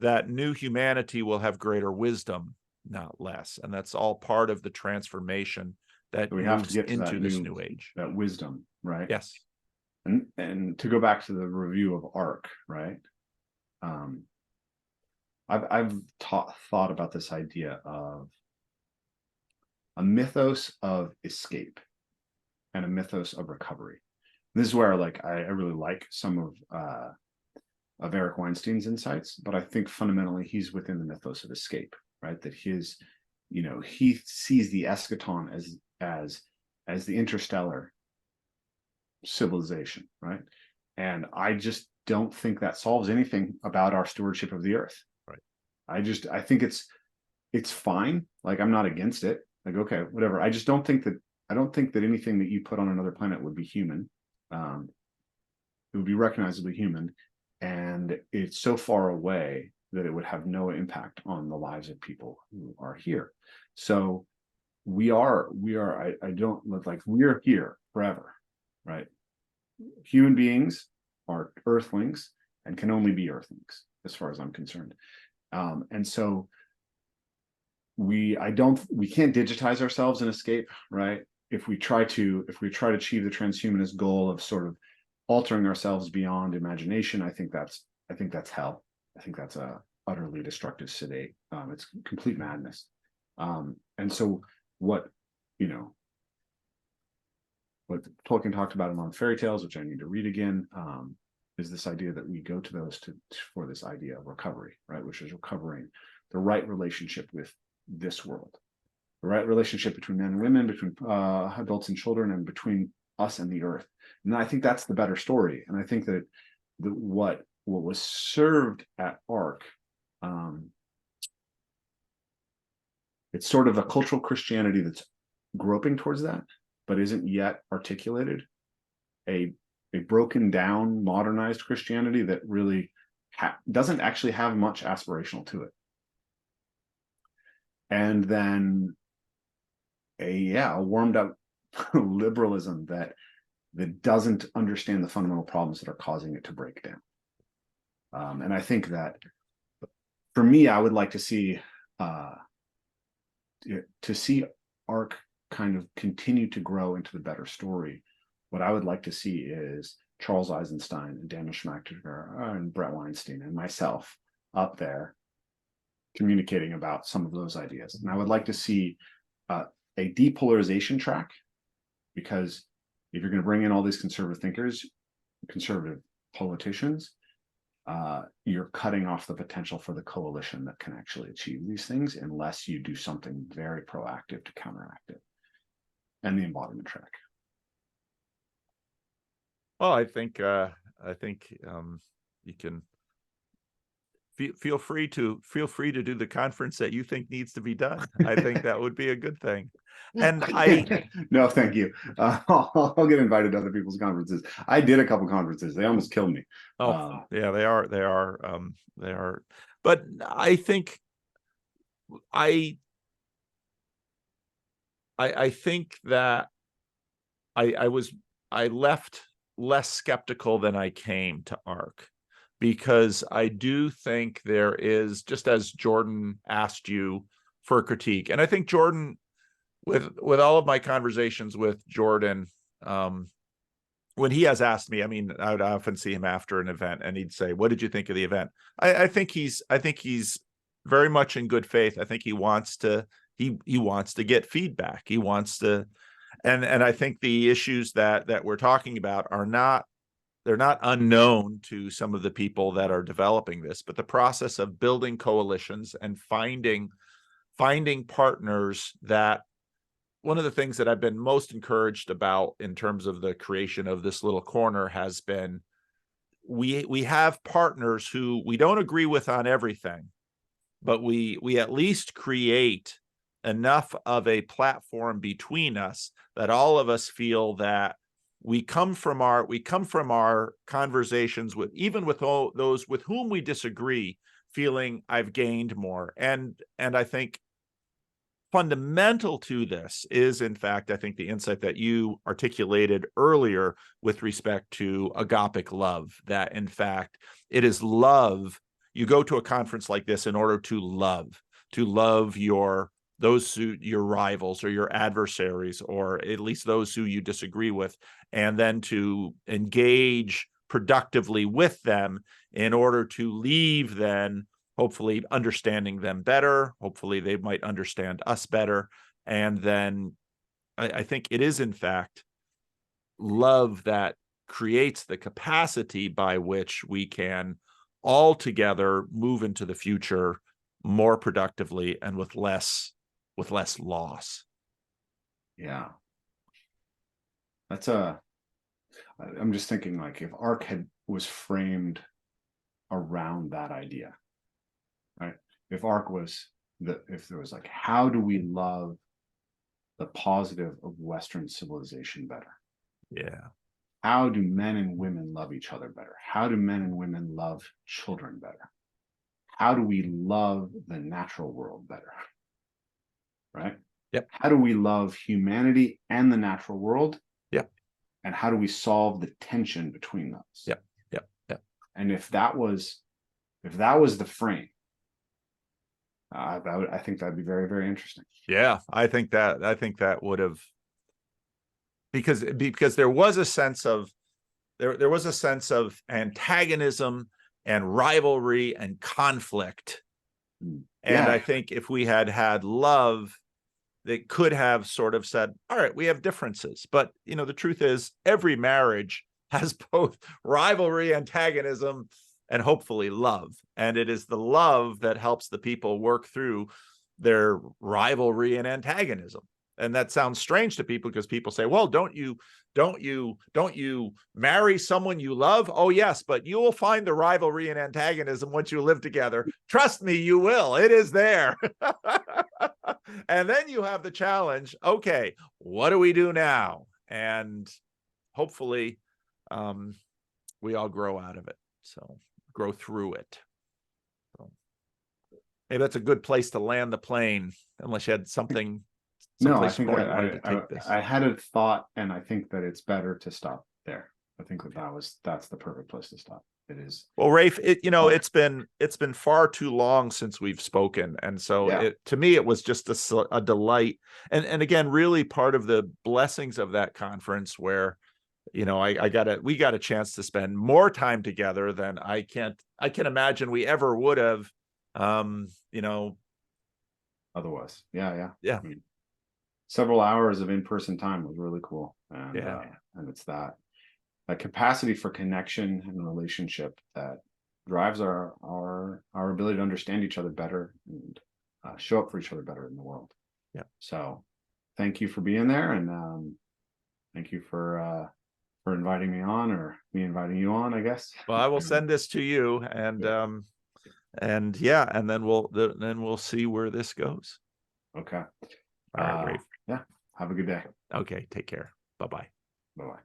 [SPEAKER 1] that new humanity will have greater wisdom, not less. And that's all part of the transformation that
[SPEAKER 2] we have to get
[SPEAKER 1] into this new age.
[SPEAKER 2] That wisdom, right?
[SPEAKER 1] Yes.
[SPEAKER 2] And to go back to the review of Ark, right? I've thought about this idea of a mythos of escape and a mythos of recovery. This is where I really like some of Eric Weinstein's insights, but I think fundamentally he's within the mythos of escape, right? That his, he sees the eschaton as the interstellar civilization, right? And I just don't think that solves anything about our stewardship of the earth.
[SPEAKER 1] Right.
[SPEAKER 2] I think it's fine. I'm not against it. Okay, whatever. I don't think that anything that you put on another planet would be human. It would be recognizably human, and it's so far away that it would have no impact on the lives of people who are here. So we are we're here forever, right? Human beings are earthlings and can only be earthlings as far as I'm concerned. And so we can't digitize ourselves and escape, right? If we try to achieve the transhumanist goal of sort of altering ourselves beyond imagination, I think that's hell. I think that's a utterly destructive sedate. It's complete madness. And so what Tolkien talked about in On Fairy Tales, which I need to read again, is this idea that we go to those for this idea of recovery, right? Which is recovering the right relationship with this world, the right relationship between men and women, between adults and children, and between us and the earth. And I think that's the better story. And I think that what was served at Ark, it's sort of a cultural Christianity that's groping towards that, but isn't yet articulated. A broken down, modernized Christianity that really doesn't actually have much aspirational to it. And then a warmed up liberalism that doesn't understand the fundamental problems that are causing it to break down. And I think that for me, I would like to see Ark kind of continue to grow into the better story, what I would like to see is Charles Eisenstein and Daniel Schmachterger and Brett Weinstein and myself up there communicating about some of those ideas. And I would like to see a depolarization track, because if you're going to bring in all these conservative thinkers, conservative politicians, you're cutting off the potential for the coalition that can actually achieve these things unless you do something very proactive to counteract it. And the embodiment track.
[SPEAKER 1] Well, I think you can feel free to do the conference that you think needs to be done. I think that would be a good thing. And
[SPEAKER 2] no, thank you. I'll get invited to other people's conferences. I did a couple conferences. They almost killed me.
[SPEAKER 1] Oh, yeah, they are. But I think I think that I left less skeptical than I came to ARC, because I do think there is, just as Jordan asked you for critique, and I think Jordan, with all of my conversations with Jordan, when he has asked me, I mean, I would often see him after an event and he'd say, "What did you think of the event?" I think he's very much in good faith. I think he wants to get feedback. He wants to, and I think the issues that we're talking about they're not unknown to some of the people that are developing this, but the process of building coalitions and finding partners. That one of the things that I've been most encouraged about in terms of the creation of this little corner has been, we have partners who we don't agree with on everything, but we at least create enough of a platform between us that all of us feel that we come from our conversations with, even with all those with whom we disagree, feeling I've gained more. And I think fundamental to this is, in fact, I think the insight that you articulated earlier with respect to agapic love, that in fact it is love. You go to a conference like this in order to love your rivals or your adversaries, or at least those who you disagree with, and then to engage productively with them in order to leave then hopefully understanding them better. Hopefully they might understand us better. And then I think it is in fact love that creates the capacity by which we can all together move into the future more productively and with less loss.
[SPEAKER 2] Yeah. I'm just thinking, like, if ARC was framed around that idea, right? If ARC was if there was like, how do we love the positive of Western civilization better?
[SPEAKER 1] Yeah.
[SPEAKER 2] How do men and women love each other better? How do men and women love children better? How do we love the natural world better? Right?
[SPEAKER 1] Yep.
[SPEAKER 2] How do we love humanity and the natural world?
[SPEAKER 1] Yep.
[SPEAKER 2] And how do we solve the tension between those?
[SPEAKER 1] Yep. Yep. Yep.
[SPEAKER 2] And if that was the frame, I think that'd be very, very interesting.
[SPEAKER 1] Yeah, I think that would have, because there was a sense of there was a sense of antagonism and rivalry and conflict. And
[SPEAKER 2] Yeah.
[SPEAKER 1] I think if we had love, they could have sort of said, all right, we have differences, but the truth is every marriage has both rivalry, antagonism, and hopefully love. And it is the love that helps the people work through their rivalry and antagonism. And that sounds strange to people, because people say, well, don't you marry someone you love? Oh yes, but you will find the rivalry and antagonism once you live together. Trust me, you will. It is there. And then you have the challenge. Okay, what do we do now? And hopefully we all grow out of it. So grow through it. So maybe that's a good place to land the plane, unless you had something.
[SPEAKER 2] No, I think I had a thought, and I think that it's better to stop there. I think that's the perfect place to stop. it is.
[SPEAKER 1] Well, Rafe,
[SPEAKER 2] Oh,
[SPEAKER 1] it's been far too long since we've spoken, and so
[SPEAKER 2] yeah.
[SPEAKER 1] to me it was just a delight, and again, really part of the blessings of that conference where we got a chance to spend more time together than I can imagine we ever would have.
[SPEAKER 2] Otherwise, yeah.
[SPEAKER 1] Yeah.
[SPEAKER 2] I mean, several hours of in-person time was really cool, and
[SPEAKER 1] Yeah.
[SPEAKER 2] and it's that capacity for connection and relationship that drives our ability to understand each other better and show up for each other better in the world.
[SPEAKER 1] Yeah.
[SPEAKER 2] So, thank you for being there, and thank you for inviting me on, or me inviting you on, I guess.
[SPEAKER 1] Well, I will send this to you, and yeah, and then we'll see where this goes.
[SPEAKER 2] Okay.
[SPEAKER 1] All right, Rafe.
[SPEAKER 2] Yeah. Have a good day.
[SPEAKER 1] Okay, take care. Bye-bye.
[SPEAKER 2] Bye-bye.